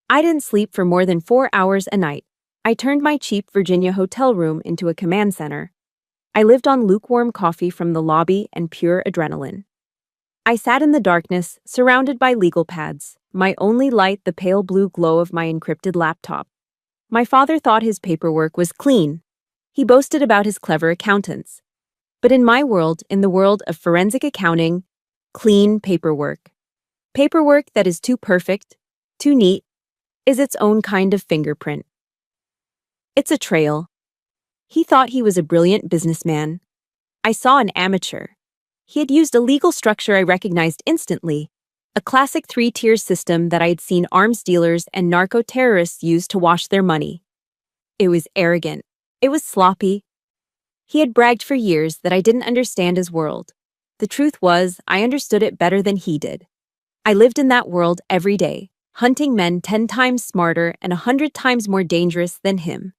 I didn't sleep for more than 4 hours a night. I turned my cheap Virginia hotel room into a command center. I lived on lukewarm coffee from the lobby and pure adrenaline. I sat in the darkness, surrounded by legal pads, my only light the pale blue glow of my encrypted laptop. My father thought his paperwork was clean. He boasted about his clever accountants. But in my world, in the world of forensic accounting, clean paperwork that is too perfect, too neat, is its own kind of fingerprint. It's a trail. He thought he was a brilliant businessman. I saw an amateur. He had used a legal structure I recognized instantly, a classic 3-tier system that I had seen arms dealers and narco-terrorists use to wash their money. It was arrogant. It was sloppy. He had bragged for years that I didn't understand his world. The truth was, I understood it better than he did. I lived in that world every day, hunting men 10 times smarter and 100 times more dangerous than him.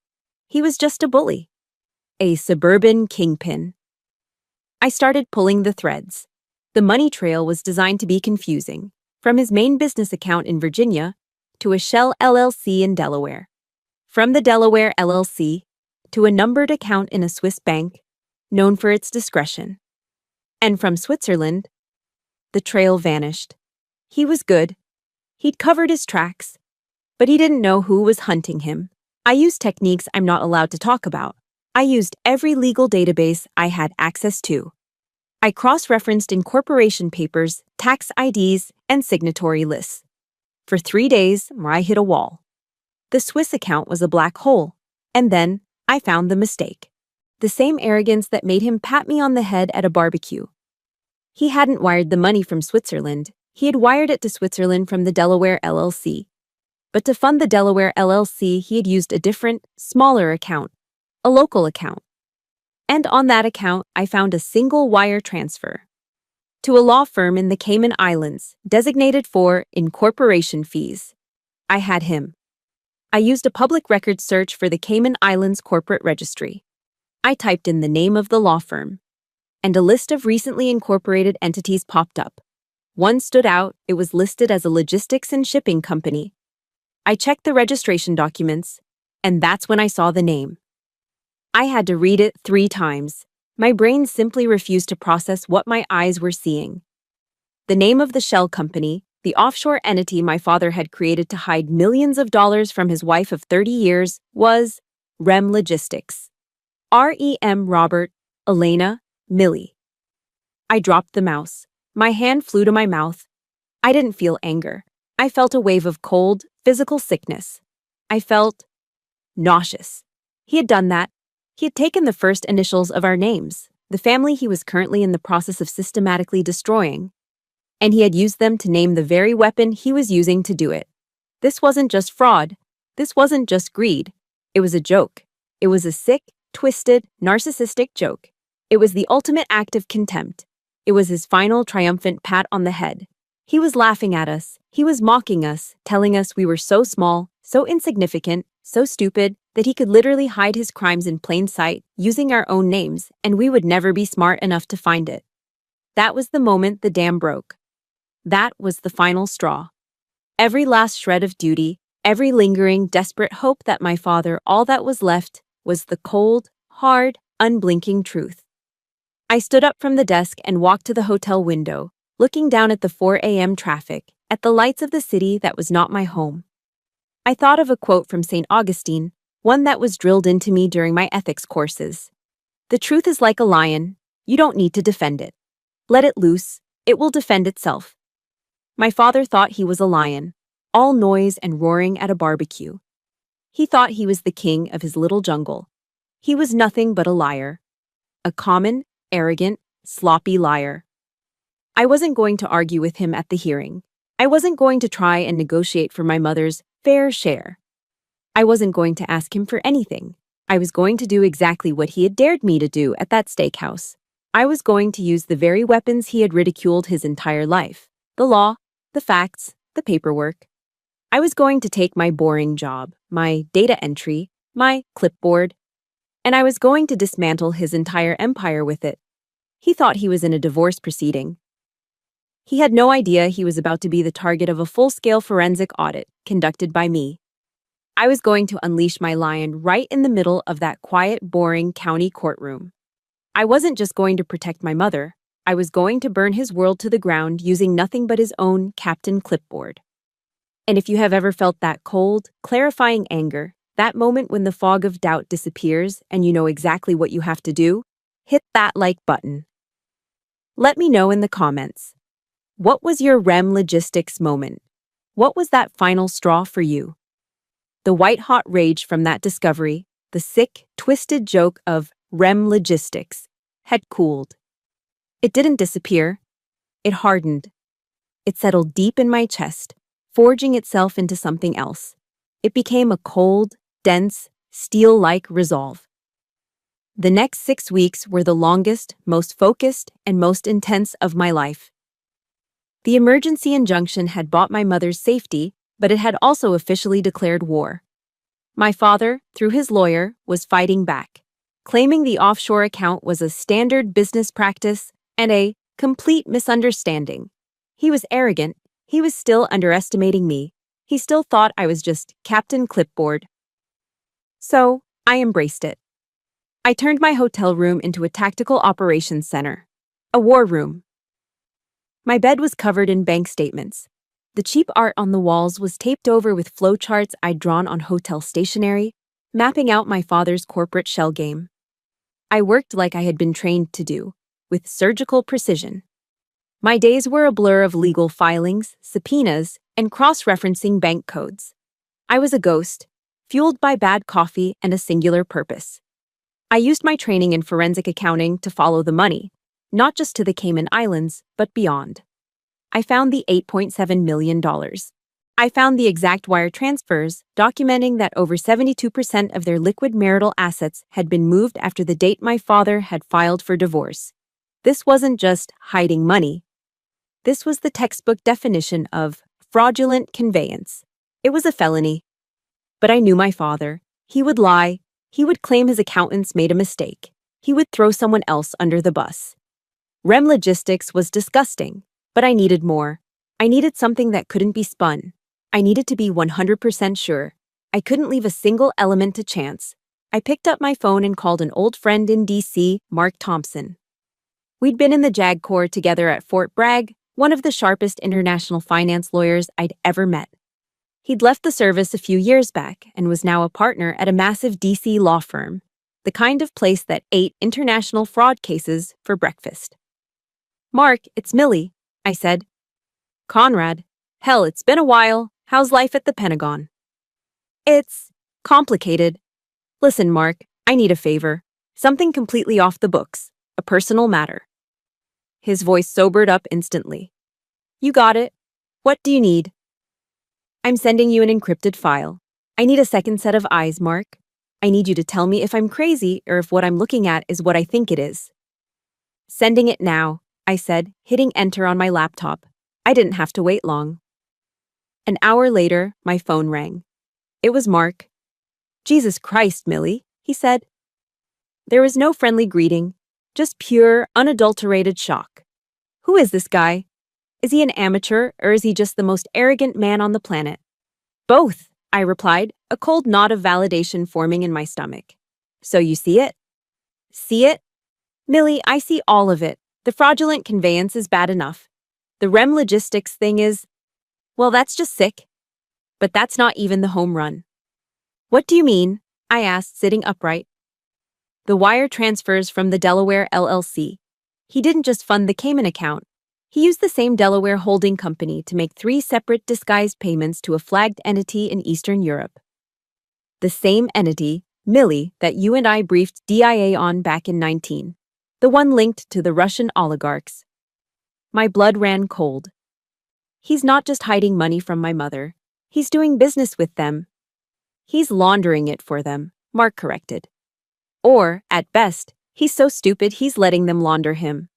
He was just a bully. A suburban kingpin. I started pulling the threads. The money trail was designed to be confusing, from his main business account in Virginia to a shell LLC in Delaware. From the Delaware LLC to a numbered account in a Swiss bank, known for its discretion. And from Switzerland, the trail vanished. He was good. He'd covered his tracks, but he didn't know who was hunting him. I used techniques I'm not allowed to talk about. I used every legal database I had access to. I cross-referenced incorporation papers, tax IDs, and signatory lists. For 3 days, I hit a wall. The Swiss account was a black hole, and then I found the mistake. The same arrogance that made him pat me on the head at a barbecue. He hadn't wired the money from Switzerland. He had wired it to Switzerland from the Delaware LLC. But to fund the Delaware LLC, he had used a different, smaller account. A local account. And on that account, I found a single wire transfer to a law firm in the Cayman Islands, designated for incorporation fees. I had him. I used a public record search for the Cayman Islands Corporate Registry. I typed in the name of the law firm, and a list of recently incorporated entities popped up. One stood out. It was listed as a logistics and shipping company. I checked the registration documents, and that's when I saw the name. I had to read it 3 times. My brain simply refused to process what my eyes were seeing. The name of the shell company, the offshore entity my father had created to hide millions of dollars from his wife of 30 years, was REM Logistics. REM Robert, Elena, Millie. I dropped the mouse. My hand flew to my mouth. I didn't feel anger. I felt a wave of cold, physical sickness. I felt nauseous. He had done that. He had taken the first initials of our names, the family he was currently in the process of systematically destroying, and he had used them to name the very weapon he was using to do it. This wasn't just fraud. This wasn't just greed. It was a joke. It was a sick, twisted, narcissistic joke. It was the ultimate act of contempt. It was his final triumphant pat on the head. He was laughing at us. He was mocking us, telling us we were so small, so insignificant, so stupid, that he could literally hide his crimes in plain sight using our own names, and we would never be smart enough to find it. That was the moment the dam broke. That was the final straw. Every last shred of duty, every lingering, desperate hope that my father, all that was left, was the cold, hard, unblinking truth. I stood up from the desk and walked to the hotel window, looking down at the 4 a.m. traffic, at the lights of the city that was not my home. I thought of a quote from St. Augustine, one that was drilled into me during my ethics courses. The truth is like a lion. You don't need to defend it. Let it loose. It will defend itself. My father thought he was a lion, all noise and roaring at a barbecue. He thought he was the king of his little jungle. He was nothing but a liar. A common, arrogant, sloppy liar. I wasn't going to argue with him at the hearing. I wasn't going to try and negotiate for my mother's fair share. I wasn't going to ask him for anything. I was going to do exactly what he had dared me to do at that steakhouse. I was going to use the very weapons he had ridiculed his entire life: the law, the facts, the paperwork. I was going to take my boring job, my data entry, my clipboard, and I was going to dismantle his entire empire with it. He thought he was in a divorce proceeding. He had no idea he was about to be the target of a full-scale forensic audit conducted by me. I was going to unleash my lion right in the middle of that quiet, boring county courtroom. I wasn't just going to protect my mother. I was going to burn his world to the ground using nothing but his own Captain Clipboard. And if you have ever felt that cold, clarifying anger, that moment when the fog of doubt disappears and you know exactly what you have to do, hit that like button. Let me know in the comments. What was your REM logistics moment? What was that final straw for you? The white-hot rage from that discovery, the sick, twisted joke of REM logistics, had cooled. It didn't disappear. It hardened. It settled deep in my chest, forging itself into something else. It became a cold, dense, steel-like resolve. The next 6 weeks were the longest, most focused, and most intense of my life. The emergency injunction had bought my mother's safety, but it had also officially declared war. My father, through his lawyer, was fighting back, claiming the offshore account was a standard business practice and a complete misunderstanding. He was arrogant. He was still underestimating me. He still thought I was just Captain Clipboard. So, I embraced it. I turned my hotel room into a tactical operations center, a war room. My bed was covered in bank statements. The cheap art on the walls was taped over with flowcharts I'd drawn on hotel stationery, mapping out my father's corporate shell game. I worked like I had been trained to do, with surgical precision. My days were a blur of legal filings, subpoenas, and cross-referencing bank codes. I was a ghost, fueled by bad coffee and a singular purpose. I used my training in forensic accounting to follow the money, not just to the Cayman Islands, but beyond. I found the $8.7 million. I found the exact wire transfers, documenting that over 72% of their liquid marital assets had been moved after the date my father had filed for divorce. This wasn't just hiding money. This was the textbook definition of fraudulent conveyance. It was a felony. But I knew my father. He would lie. He would claim his accountants made a mistake. He would throw someone else under the bus. REM logistics was disgusting. But I needed more. I needed something that couldn't be spun. I needed to be 100% sure. I couldn't leave a single element to chance. I picked up my phone and called an old friend in D.C., Mark Thompson. We'd been in the JAG Corps together at Fort Bragg, one of the sharpest international finance lawyers I'd ever met. He'd left the service a few years back and was now a partner at a massive D.C. law firm, the kind of place that ate international fraud cases for breakfast. "Mark, it's Millie," I said. "Conrad. Hell, it's been a while. How's life at the Pentagon?" "It's complicated. Listen, Mark, I need a favor. Something completely off the books. A personal matter." His voice sobered up instantly. "You got it. What do you need?" "I'm sending you an encrypted file. I need a second set of eyes, Mark. I need you to tell me if I'm crazy or if what I'm looking at is what I think it is." "Sending it now," I said, hitting enter on my laptop. I didn't have to wait long. An hour later, my phone rang. It was Mark. "Jesus Christ, Millie," he said. There was no friendly greeting, just pure, unadulterated shock. Who is this guy? Is he an amateur, or is he just the most arrogant man on the planet? "Both," I replied, a cold knot of validation forming in my stomach. "So you see it?" "See it? Millie, I see all of it. The fraudulent conveyance is bad enough. The REM logistics thing is, well, that's just sick. But that's not even the home run." "What do you mean?" I asked, sitting upright. "The wire transfers from the Delaware LLC. He didn't just fund the Cayman account. He used the same Delaware holding company to make 3 separate disguised payments to a flagged entity in Eastern Europe. The same entity, Millie, that you and I briefed DIA on back in 19. The one linked to the Russian oligarchs." My blood ran cold. "He's not just hiding money from my mother. He's doing business with them." "He's laundering it for them," Mark corrected. Or, at best, he's so stupid he's letting them launder him.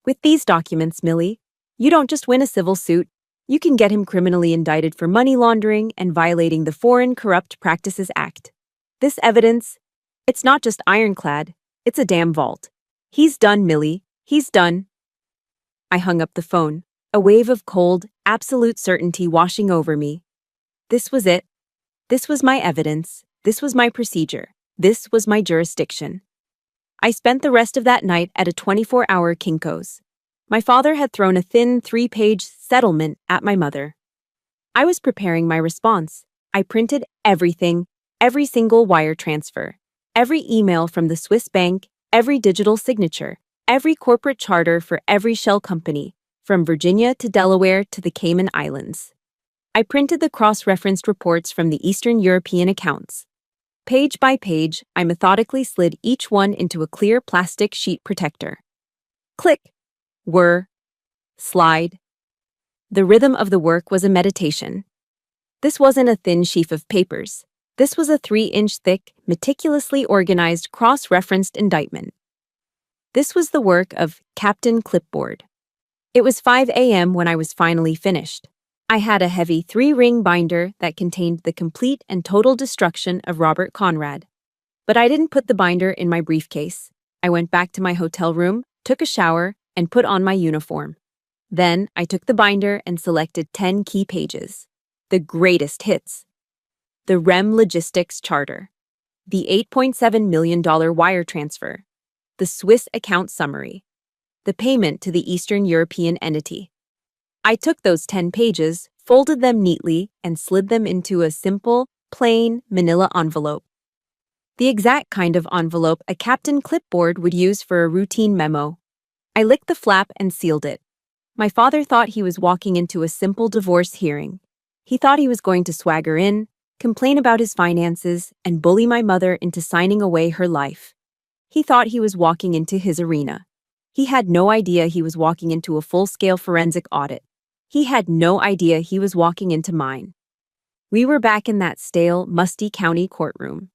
With these documents, Millie, you don't just win a civil suit, you can get him criminally indicted for money laundering and violating the Foreign Corrupt Practices Act. This evidence, it's not just ironclad, it's a damn vault. He's done, Millie, he's done. I hung up the phone, a wave of cold, absolute certainty washing over me. This was it. This was my evidence. This was my procedure. This was my jurisdiction. I spent the rest of that night at a 24-hour Kinko's. My father had thrown a thin 3-page settlement at my mother. I was preparing my response. I printed everything, every single wire transfer, every email from the Swiss bank, every digital signature, every corporate charter for every shell company, from Virginia to Delaware to the Cayman Islands. I printed the cross-referenced reports from the Eastern European accounts. Page by page, I methodically slid each one into a clear plastic sheet protector. Click. Whir. Slide. The rhythm of the work was a meditation. This wasn't a thin sheaf of papers. This was a 3-inch thick, meticulously organized cross-referenced indictment. This was the work of Captain Clipboard. It was 5 a.m. when I was finally finished. I had a heavy 3-ring binder that contained the complete and total destruction of Robert Conrad. But I didn't put the binder in my briefcase. I went back to my hotel room, took a shower, and put on my uniform. Then I took the binder and selected 10 key pages. The greatest hits. The REM Logistics Charter. The $8.7 million wire transfer. The Swiss account summary. The payment to the Eastern European entity. I took those 10 pages, folded them neatly, and slid them into a simple, plain, manila envelope. The exact kind of envelope a Captain Clipboard would use for a routine memo. I licked the flap and sealed it. My father thought he was walking into a simple divorce hearing. He thought he was going to swagger in, complain about his finances, and bully my mother into signing away her life. He thought he was walking into his arena. He had no idea he was walking into a full-scale forensic audit. He had no idea he was walking into mine. We were back in that stale, musty county courtroom.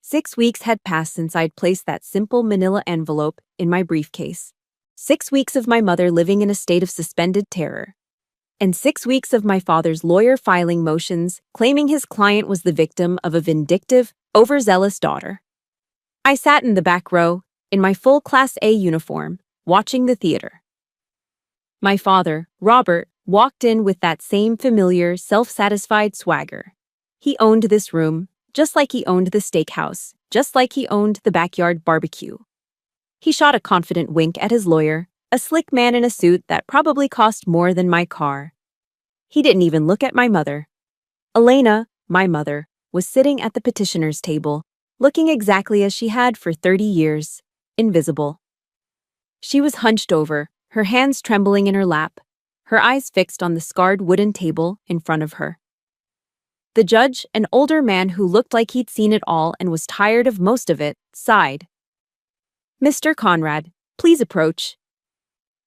6 weeks had passed since I'd placed that simple manila envelope in my briefcase. 6 weeks of my mother living in a state of suspended terror. And 6 weeks of my father's lawyer filing motions, claiming his client was the victim of a vindictive, overzealous daughter. I sat in the back row, in my full Class A uniform, watching the theater. My father, Robert, walked in with that same familiar, self-satisfied swagger. He owned this room, just like he owned the steakhouse, just like he owned the backyard barbecue. He shot a confident wink at his lawyer, a slick man in a suit that probably cost more than my car. He didn't even look at my mother. Elena, my mother, was sitting at the petitioner's table, looking exactly as she had for 30 years, invisible. She was hunched over, her hands trembling in her lap, her eyes fixed on the scarred wooden table in front of her. The judge, an older man who looked like he'd seen it all and was tired of most of it, sighed. "Mr. Conrad, please approach."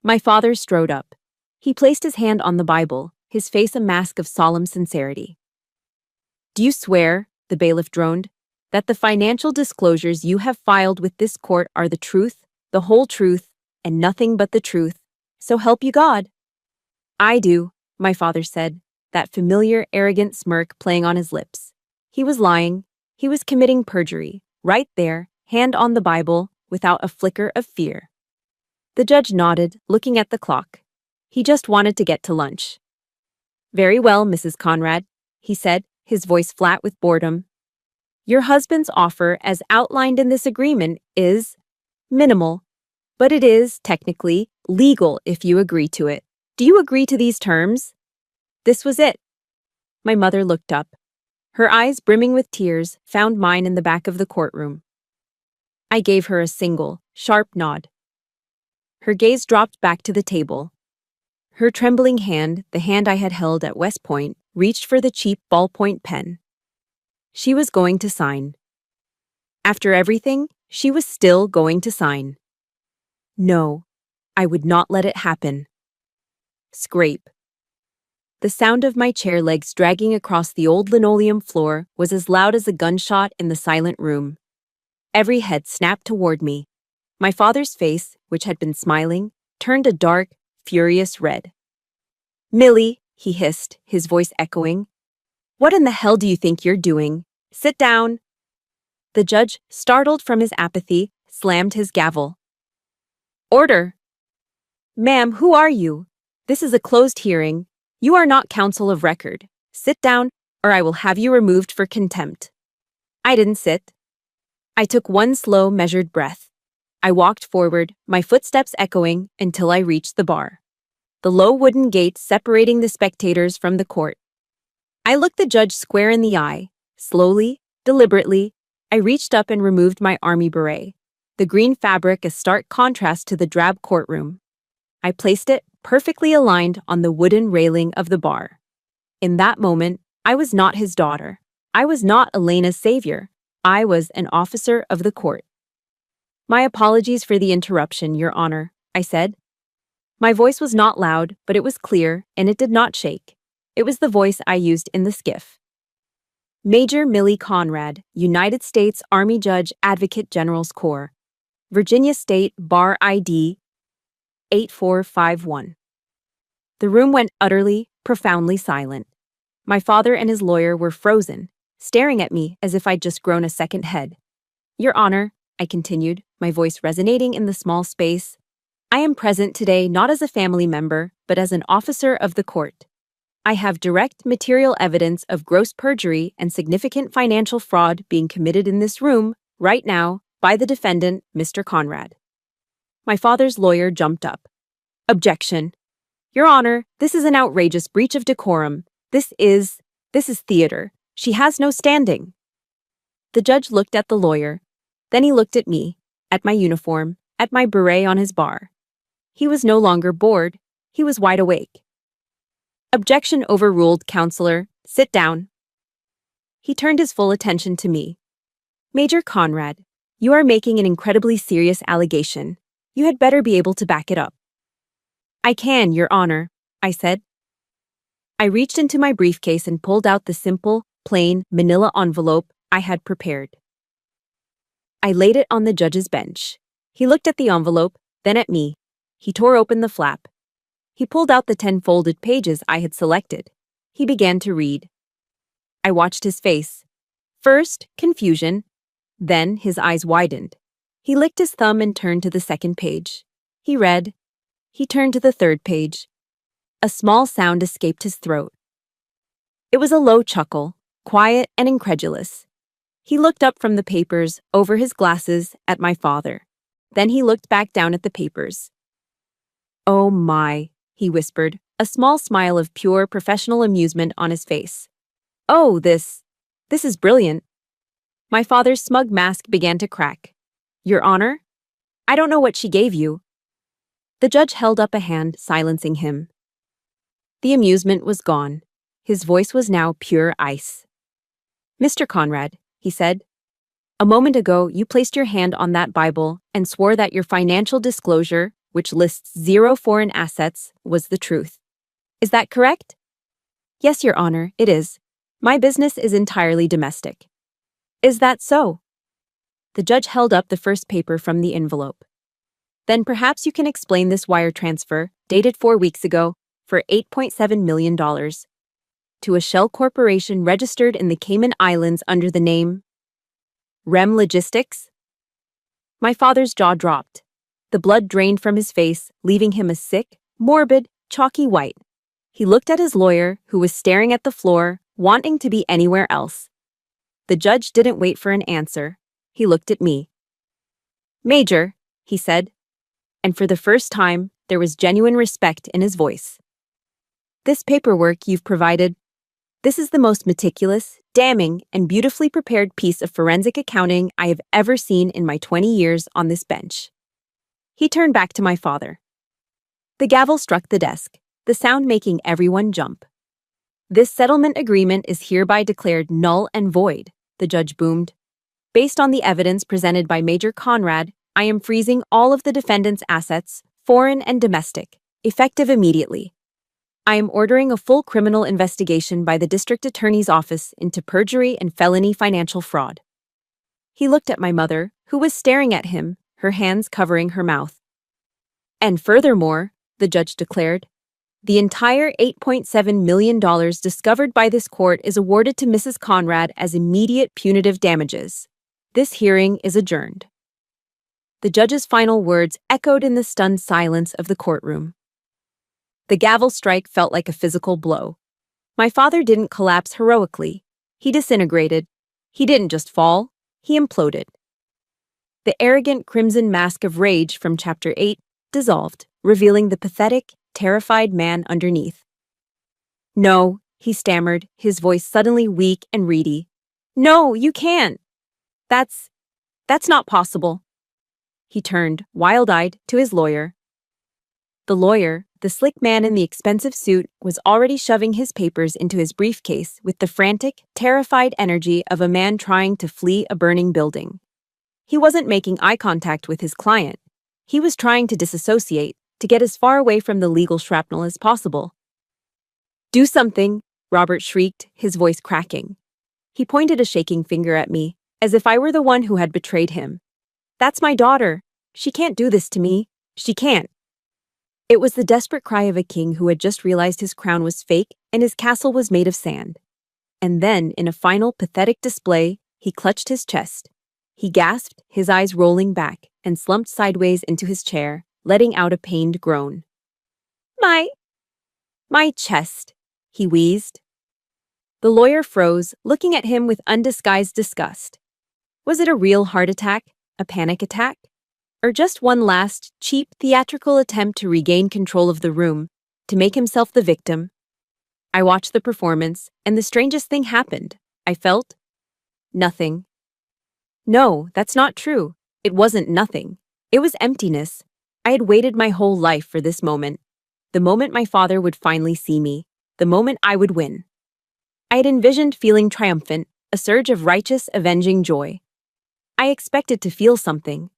My father strode up. He placed his hand on the Bible, his face a mask of solemn sincerity. "Do you swear," the bailiff droned, "that the financial disclosures you have filed with this court are the truth, the whole truth, and nothing but the truth, so help you God?" "I do," my father said, that familiar, arrogant smirk playing on his lips. He was lying. He was committing perjury, right there, hand on the Bible, without a flicker of fear. The judge nodded, looking at the clock. He just wanted to get to lunch. "Very well, Mrs. Conrad," he said, his voice flat with boredom. "Your husband's offer, as outlined in this agreement, is minimal, but it is, technically, legal if you agree to it. Do you agree to these terms?" This was it. My mother looked up. Her eyes, brimming with tears, found mine in the back of the courtroom. I gave her a single, sharp nod. Her gaze dropped back to the table. Her trembling hand, the hand I had held at West Point, reached for the cheap ballpoint pen. She was going to sign. After everything, she was still going to sign. No, I would not let it happen. Scrape. The sound of my chair legs dragging across the old linoleum floor was as loud as a gunshot in the silent room. Every head snapped toward me. My father's face, which had been smiling, turned a dark, furious red. "Millie," he hissed, his voice echoing. "What in the hell do you think you're doing? Sit down." The judge, startled from his apathy, slammed his gavel. "Order!" "Ma'am, who are you? This is a closed hearing. You are not counsel of record. Sit down, or I will have you removed for contempt." I didn't sit. I took one slow, measured breath. I walked forward, my footsteps echoing, until I reached the bar, the low wooden gate separating the spectators from the court. I looked the judge square in the eye. Slowly, deliberately, I reached up and removed my army beret, the green fabric a stark contrast to the drab courtroom. I placed it, perfectly aligned, on the wooden railing of the bar. In that moment, I was not his daughter. I was not Elena's savior. I was an officer of the court. "My apologies for the interruption, Your Honor," I said. My voice was not loud, but it was clear, and it did not shake. It was the voice I used in the skiff. Major Millie Conrad, United States Army Judge Advocate General's Corps, Virginia State Bar ID 8451. The room went utterly, profoundly silent. My father and his lawyer were frozen, staring at me as if I'd just grown a second head. "Your Honor," I continued, my voice resonating in the small space, "I am present today not as a family member, but as an officer of the court. I have direct material evidence of gross perjury and significant financial fraud being committed in this room, right now, by the defendant, Mr. Conrad." My father's lawyer jumped up. "Objection. Your Honor, this is an outrageous breach of decorum. This is theater. She has no standing." The judge looked at the lawyer. Then he looked at me, at my uniform, at my beret on his bar. He was no longer bored. He was wide awake. "Objection overruled, Counselor. Sit down." He turned his full attention to me. "Major Conrad, you are making an incredibly serious allegation. You had better be able to back it up." "I can, Your Honor," I said. I reached into my briefcase and pulled out the simple, plain, manila envelope I had prepared. I laid it on the judge's bench. He looked at the envelope, then at me. He tore open the flap. He pulled out the 10 folded pages I had selected. He began to read. I watched his face. First, confusion. Then his eyes widened. He licked his thumb and turned to the second page. He read. He turned to the third page. A small sound escaped his throat. It was a low chuckle, quiet and incredulous. He looked up from the papers, over his glasses, at my father. Then he looked back down at the papers. "Oh my," he whispered, a small smile of pure professional amusement on his face. "Oh, this is brilliant." My father's smug mask began to crack. "Your Honor? I don't know what she gave you." The judge held up a hand, silencing him. The amusement was gone. His voice was now pure ice. "Mr. Conrad," he said, "a moment ago you placed your hand on that Bible and swore that your financial disclosure, which lists 0 foreign assets, was the truth. Is that correct?" "Yes, Your Honor, it is. My business is entirely domestic." "Is that so?" The judge held up the first paper from the envelope. "Then perhaps you can explain this wire transfer, dated 4 weeks ago, for $8.7 million, to a shell corporation registered in the Cayman Islands under the name Rem Logistics?" My father's jaw dropped. The blood drained from his face, leaving him a sick, morbid, chalky white. He looked at his lawyer, who was staring at the floor, wanting to be anywhere else. The judge didn't wait for an answer. He looked at me. "Major," he said, and for the first time, there was genuine respect in his voice. "This paperwork you've provided, this is the most meticulous, damning, and beautifully prepared piece of forensic accounting I have ever seen in my 20 years on this bench." He turned back to my father. The gavel struck the desk, the sound making everyone jump. "This settlement agreement is hereby declared null and void," the judge boomed. "Based on the evidence presented by Major Conrad, I am freezing all of the defendant's assets, foreign and domestic, effective immediately. I am ordering a full criminal investigation by the District Attorney's Office into perjury and felony financial fraud." He looked at my mother, who was staring at him, her hands covering her mouth. And furthermore, the judge declared, the entire $8.7 million discovered by this court is awarded to Mrs. Conrad as immediate punitive damages. This hearing is adjourned. The judge's final words echoed in the stunned silence of the courtroom. The gavel strike felt like a physical blow. My father didn't collapse heroically. He disintegrated. He didn't just fall, he imploded. The arrogant crimson mask of rage from Chapter 8 dissolved, revealing the pathetic, terrified man underneath. No, he stammered, his voice suddenly weak and reedy. No, you can't. That's not possible. He turned, wild-eyed, to his lawyer. The lawyer, the slick man in the expensive suit, was already shoving his papers into his briefcase with the frantic, terrified energy of a man trying to flee a burning building. He wasn't making eye contact with his client. He was trying to disassociate, to get as far away from the legal shrapnel as possible. Do something, Robert shrieked, his voice cracking. He pointed a shaking finger at me, as if I were the one who had betrayed him. That's my daughter. She can't do this to me. She can't. It was the desperate cry of a king who had just realized his crown was fake and his castle was made of sand. And then, in a final pathetic display, he clutched his chest. He gasped, his eyes rolling back, and slumped sideways into his chair, letting out a pained groan. My chest, he wheezed. The lawyer froze, looking at him with undisguised disgust. Was it a real heart attack, a panic attack, or just one last, cheap, theatrical attempt to regain control of the room, to make himself the victim? I watched the performance, and the strangest thing happened. I felt nothing. No, that's not true. It wasn't nothing. It was emptiness. I had waited my whole life for this moment. The moment my father would finally see me. The moment I would win. I had envisioned feeling triumphant, a surge of righteous, avenging joy. I expected to feel something.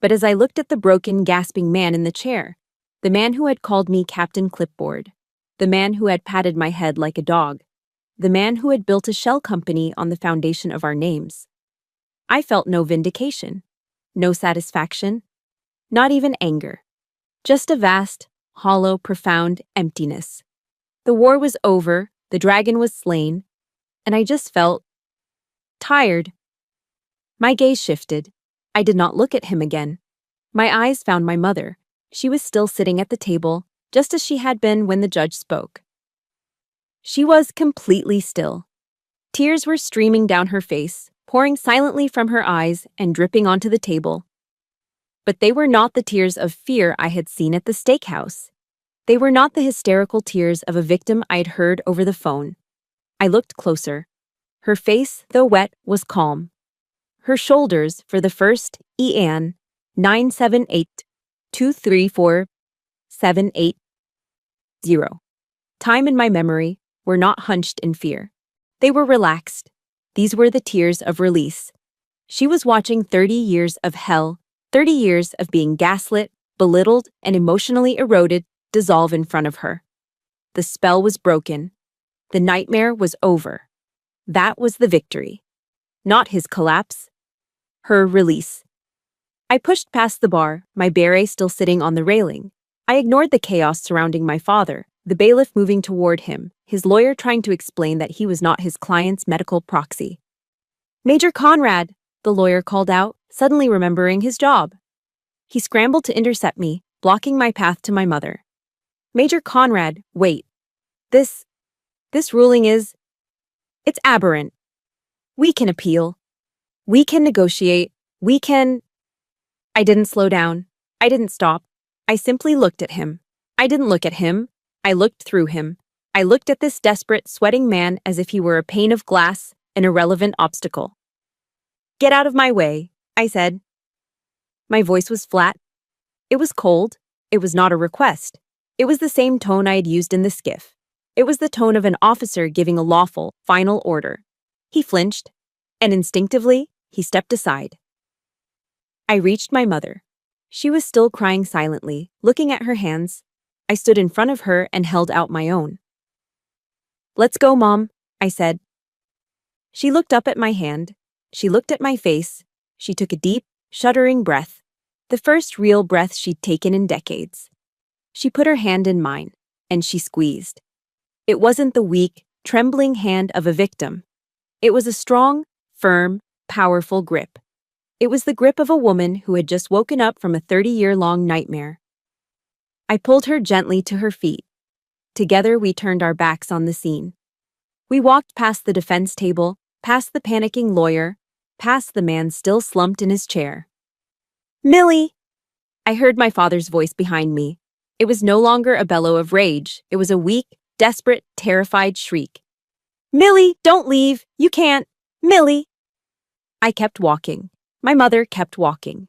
But as I looked at the broken, gasping man in the chair, the man who had called me Captain Clipboard, the man who had patted my head like a dog, the man who had built a shell company on the foundation of our names, I felt no vindication, no satisfaction, not even anger. Just a vast, hollow, profound emptiness. The war was over, the dragon was slain, and I just felt tired. My gaze shifted. I did not look at him again. My eyes found my mother. She was still sitting at the table, just as she had been when the judge spoke. She was completely still. Tears were streaming down her face, pouring silently from her eyes and dripping onto the table. But they were not the tears of fear I had seen at the steakhouse. They were not the hysterical tears of a victim I'd heard over the phone. I looked closer. Her face, though wet, was calm. Her shoulders, for the first EAN 978-234-780 time in my memory, were not hunched in fear. They were relaxed. These were the tears of release. She was watching 30 years of hell, 30 years of being gaslit, belittled, and emotionally eroded dissolve in front of her. The spell was broken. The nightmare was over. That was the victory. Not his collapse. Her release. I pushed past the bar, my beret still sitting on the railing. I ignored the chaos surrounding my father, the bailiff moving toward him, his lawyer trying to explain that he was not his client's medical proxy. Major Conrad, the lawyer called out, suddenly remembering his job. He scrambled to intercept me, blocking my path to my mother. Major Conrad, wait. This ruling it's aberrant. We can appeal. We can negotiate. We can... I didn't slow down. I didn't stop. I simply looked at him. I didn't look at him. I looked through him. I looked at this desperate, sweating man as if he were a pane of glass, an irrelevant obstacle. Get out of my way, I said. My voice was flat. It was cold. It was not a request. It was the same tone I had used in the skiff. It was the tone of an officer giving a lawful, final order. He flinched, and instinctively, he stepped aside. I reached my mother. She was still crying silently, looking at her hands. I stood in front of her and held out my own. Let's go, Mom, I said. She looked up at my hand. She looked at my face. She took a deep, shuddering breath, the first real breath she'd taken in decades. She put her hand in mine, and she squeezed. It wasn't the weak, trembling hand of a victim. It was a strong, firm, powerful grip. It was the grip of a woman who had just woken up from a 30-year-long nightmare. I pulled her gently to her feet. Together, we turned our backs on the scene. We walked past the defense table, past the panicking lawyer, past the man still slumped in his chair. "Millie!" I heard my father's voice behind me. It was no longer a bellow of rage. It was a weak, desperate, terrified shriek. "Millie, don't leave! You can't! Millie!" I kept walking. My mother kept walking.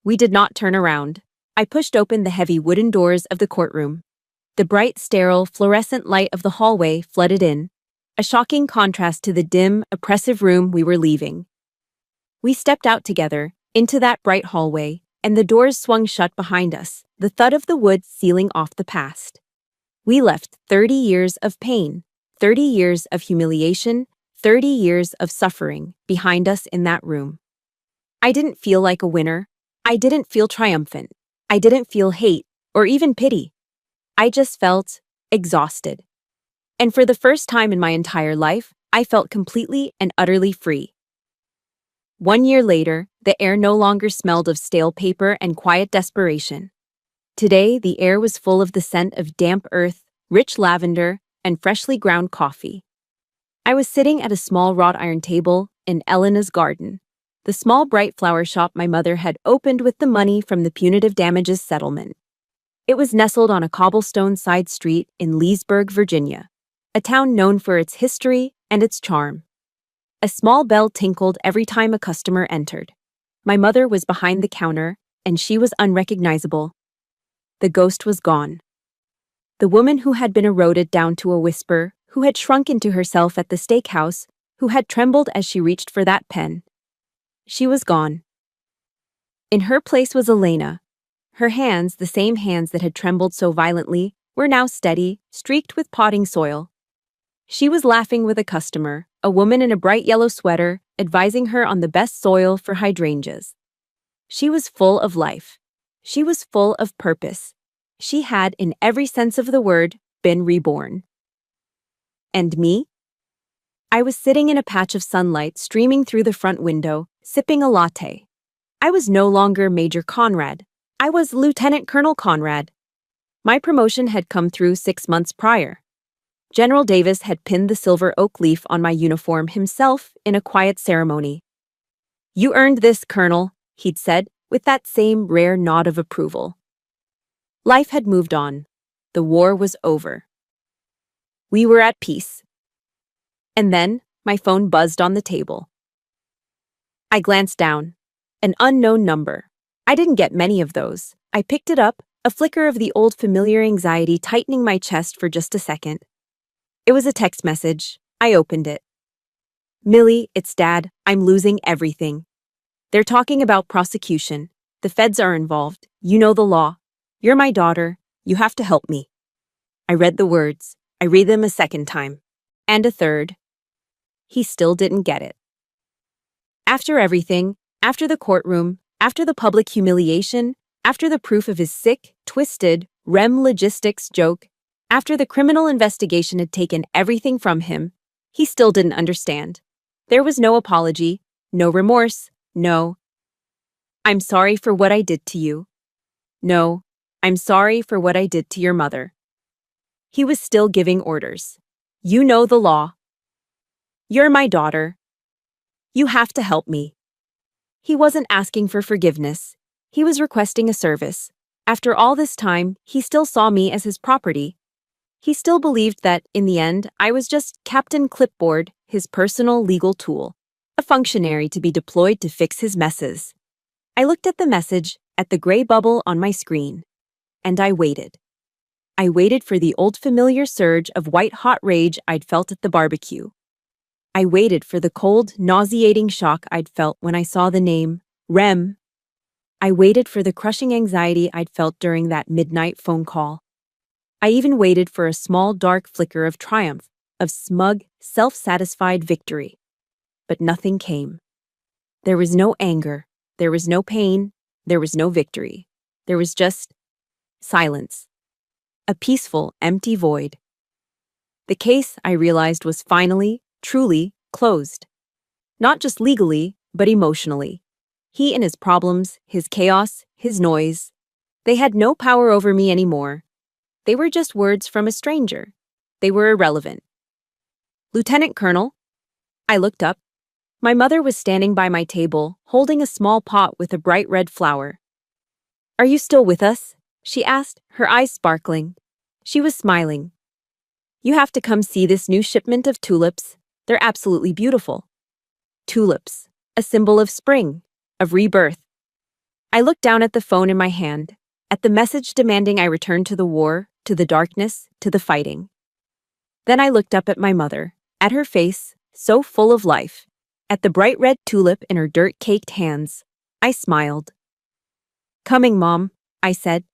We did not turn around. I pushed open the heavy wooden doors of the courtroom. The bright, sterile, fluorescent light of the hallway flooded in, a shocking contrast to the dim, oppressive room we were leaving. We stepped out together, into that bright hallway, and the doors swung shut behind us, the thud of the wood sealing off the past. We left 30 years of pain, 30 years of humiliation, 30 years of suffering behind us in that room. I didn't feel like a winner. I didn't feel triumphant. I didn't feel hate or even pity. I just felt exhausted. And for the first time in my entire life, I felt completely and utterly free. 1 year later, the air no longer smelled of stale paper and quiet desperation. Today, the air was full of the scent of damp earth, rich lavender, and freshly ground coffee. I was sitting at a small wrought iron table in Elena's garden, the small bright flower shop my mother had opened with the money from the punitive damages settlement. It was nestled on a cobblestone side street in Leesburg, Virginia, a town known for its history and its charm. A small bell tinkled every time a customer entered. My mother was behind the counter, and she was unrecognizable. The ghost was gone. The woman who had been eroded down to a whisper, who had shrunk into herself at the steakhouse, who had trembled as she reached for that pen. She was gone. In her place was Elena. Her hands, the same hands that had trembled so violently, were now steady, streaked with potting soil. She was laughing with a customer, a woman in a bright yellow sweater, advising her on the best soil for hydrangeas. She was full of life. She was full of purpose. She had, in every sense of the word, been reborn. And me? I was sitting in a patch of sunlight streaming through the front window, sipping a latte. I was no longer Major Conrad. I was Lieutenant Colonel Conrad. My promotion had come through 6 months prior. General Davis had pinned the silver oak leaf on my uniform himself in a quiet ceremony. "You earned this, Colonel," he'd said, with that same rare nod of approval. Life had moved on. The war was over. We were at peace. And then, my phone buzzed on the table. I glanced down. An unknown number. I didn't get many of those. I picked it up, a flicker of the old familiar anxiety tightening my chest for just a second. It was a text message. I opened it. "Millie, it's Dad. I'm losing everything. They're talking about prosecution. The feds are involved. You know the law. You're my daughter. You have to help me." I read the words. I read them a second time. And a third. He still didn't get it. After everything, after the courtroom, after the public humiliation, after the proof of his sick, twisted, REM logistics joke, after the criminal investigation had taken everything from him, he still didn't understand. There was no apology, no remorse, no, "I'm sorry for what I did to you." No, "I'm sorry for what I did to your mother." He was still giving orders. "You know the law. You're my daughter. You have to help me." He wasn't asking for forgiveness. He was requesting a service. After all this time, he still saw me as his property. He still believed that, in the end, I was just Captain Clipboard, his personal legal tool, a functionary to be deployed to fix his messes. I looked at the message, at the gray bubble on my screen, and I waited. I waited for the old familiar surge of white-hot rage I'd felt at the barbecue. I waited for the cold, nauseating shock I'd felt when I saw the name, REM. I waited for the crushing anxiety I'd felt during that midnight phone call. I even waited for a small dark flicker of triumph, of smug, self-satisfied victory. But nothing came. There was no anger. There was no pain. There was no victory. There was just silence. A peaceful, empty void. The case, I realized, was finally, truly closed. Not just legally, but emotionally. He and his problems, his chaos, his noise. They had no power over me anymore. They were just words from a stranger. They were irrelevant. Lieutenant Colonel? I looked up. My mother was standing by my table, holding a small pot with a bright red flower. "Are you still with us?" she asked, her eyes sparkling. She was smiling. "You have to come see this new shipment of tulips. They're absolutely beautiful." Tulips, a symbol of spring, of rebirth. I looked down at the phone in my hand, at the message demanding I return to the war, to the darkness, to the fighting. Then I looked up at my mother, at her face, so full of life, at the bright red tulip in her dirt-caked hands. I smiled. "Coming, Mom," I said.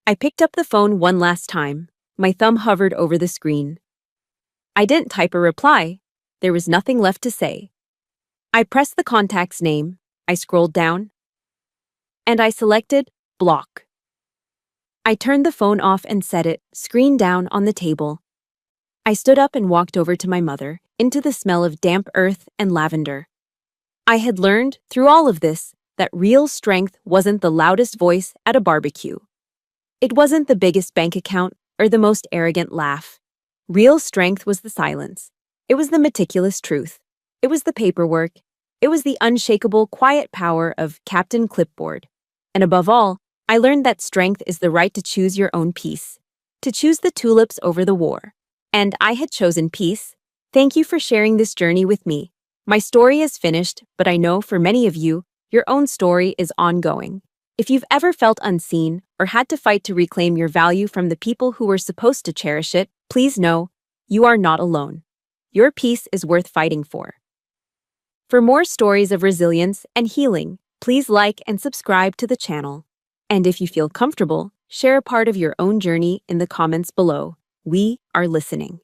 I picked up the phone one last time. My thumb hovered over the screen. I didn't type a reply. There was nothing left to say. I pressed the contact's name. I scrolled down. And I selected block. I turned the phone off and set it, screen down, on the table. I stood up and walked over to my mother, into the smell of damp earth and lavender. I had learned, through all of this, that real strength wasn't the loudest voice at a barbecue. It wasn't the biggest bank account or the most arrogant laugh. Real strength was the silence. It was the meticulous truth. It was the paperwork. It was the unshakable, quiet power of Captain Clipboard. And above all, I learned that strength is the right to choose your own peace, to choose the tulips over the war. And I had chosen peace. Thank you for sharing this journey with me. My story is finished, but I know for many of you, your own story is ongoing. If you've ever felt unseen or had to fight to reclaim your value from the people who were supposed to cherish it, please know you are not alone. Your peace is worth fighting for. For more stories of resilience and healing, please like and subscribe to the channel. And if you feel comfortable, share a part of your own journey in the comments below. We are listening.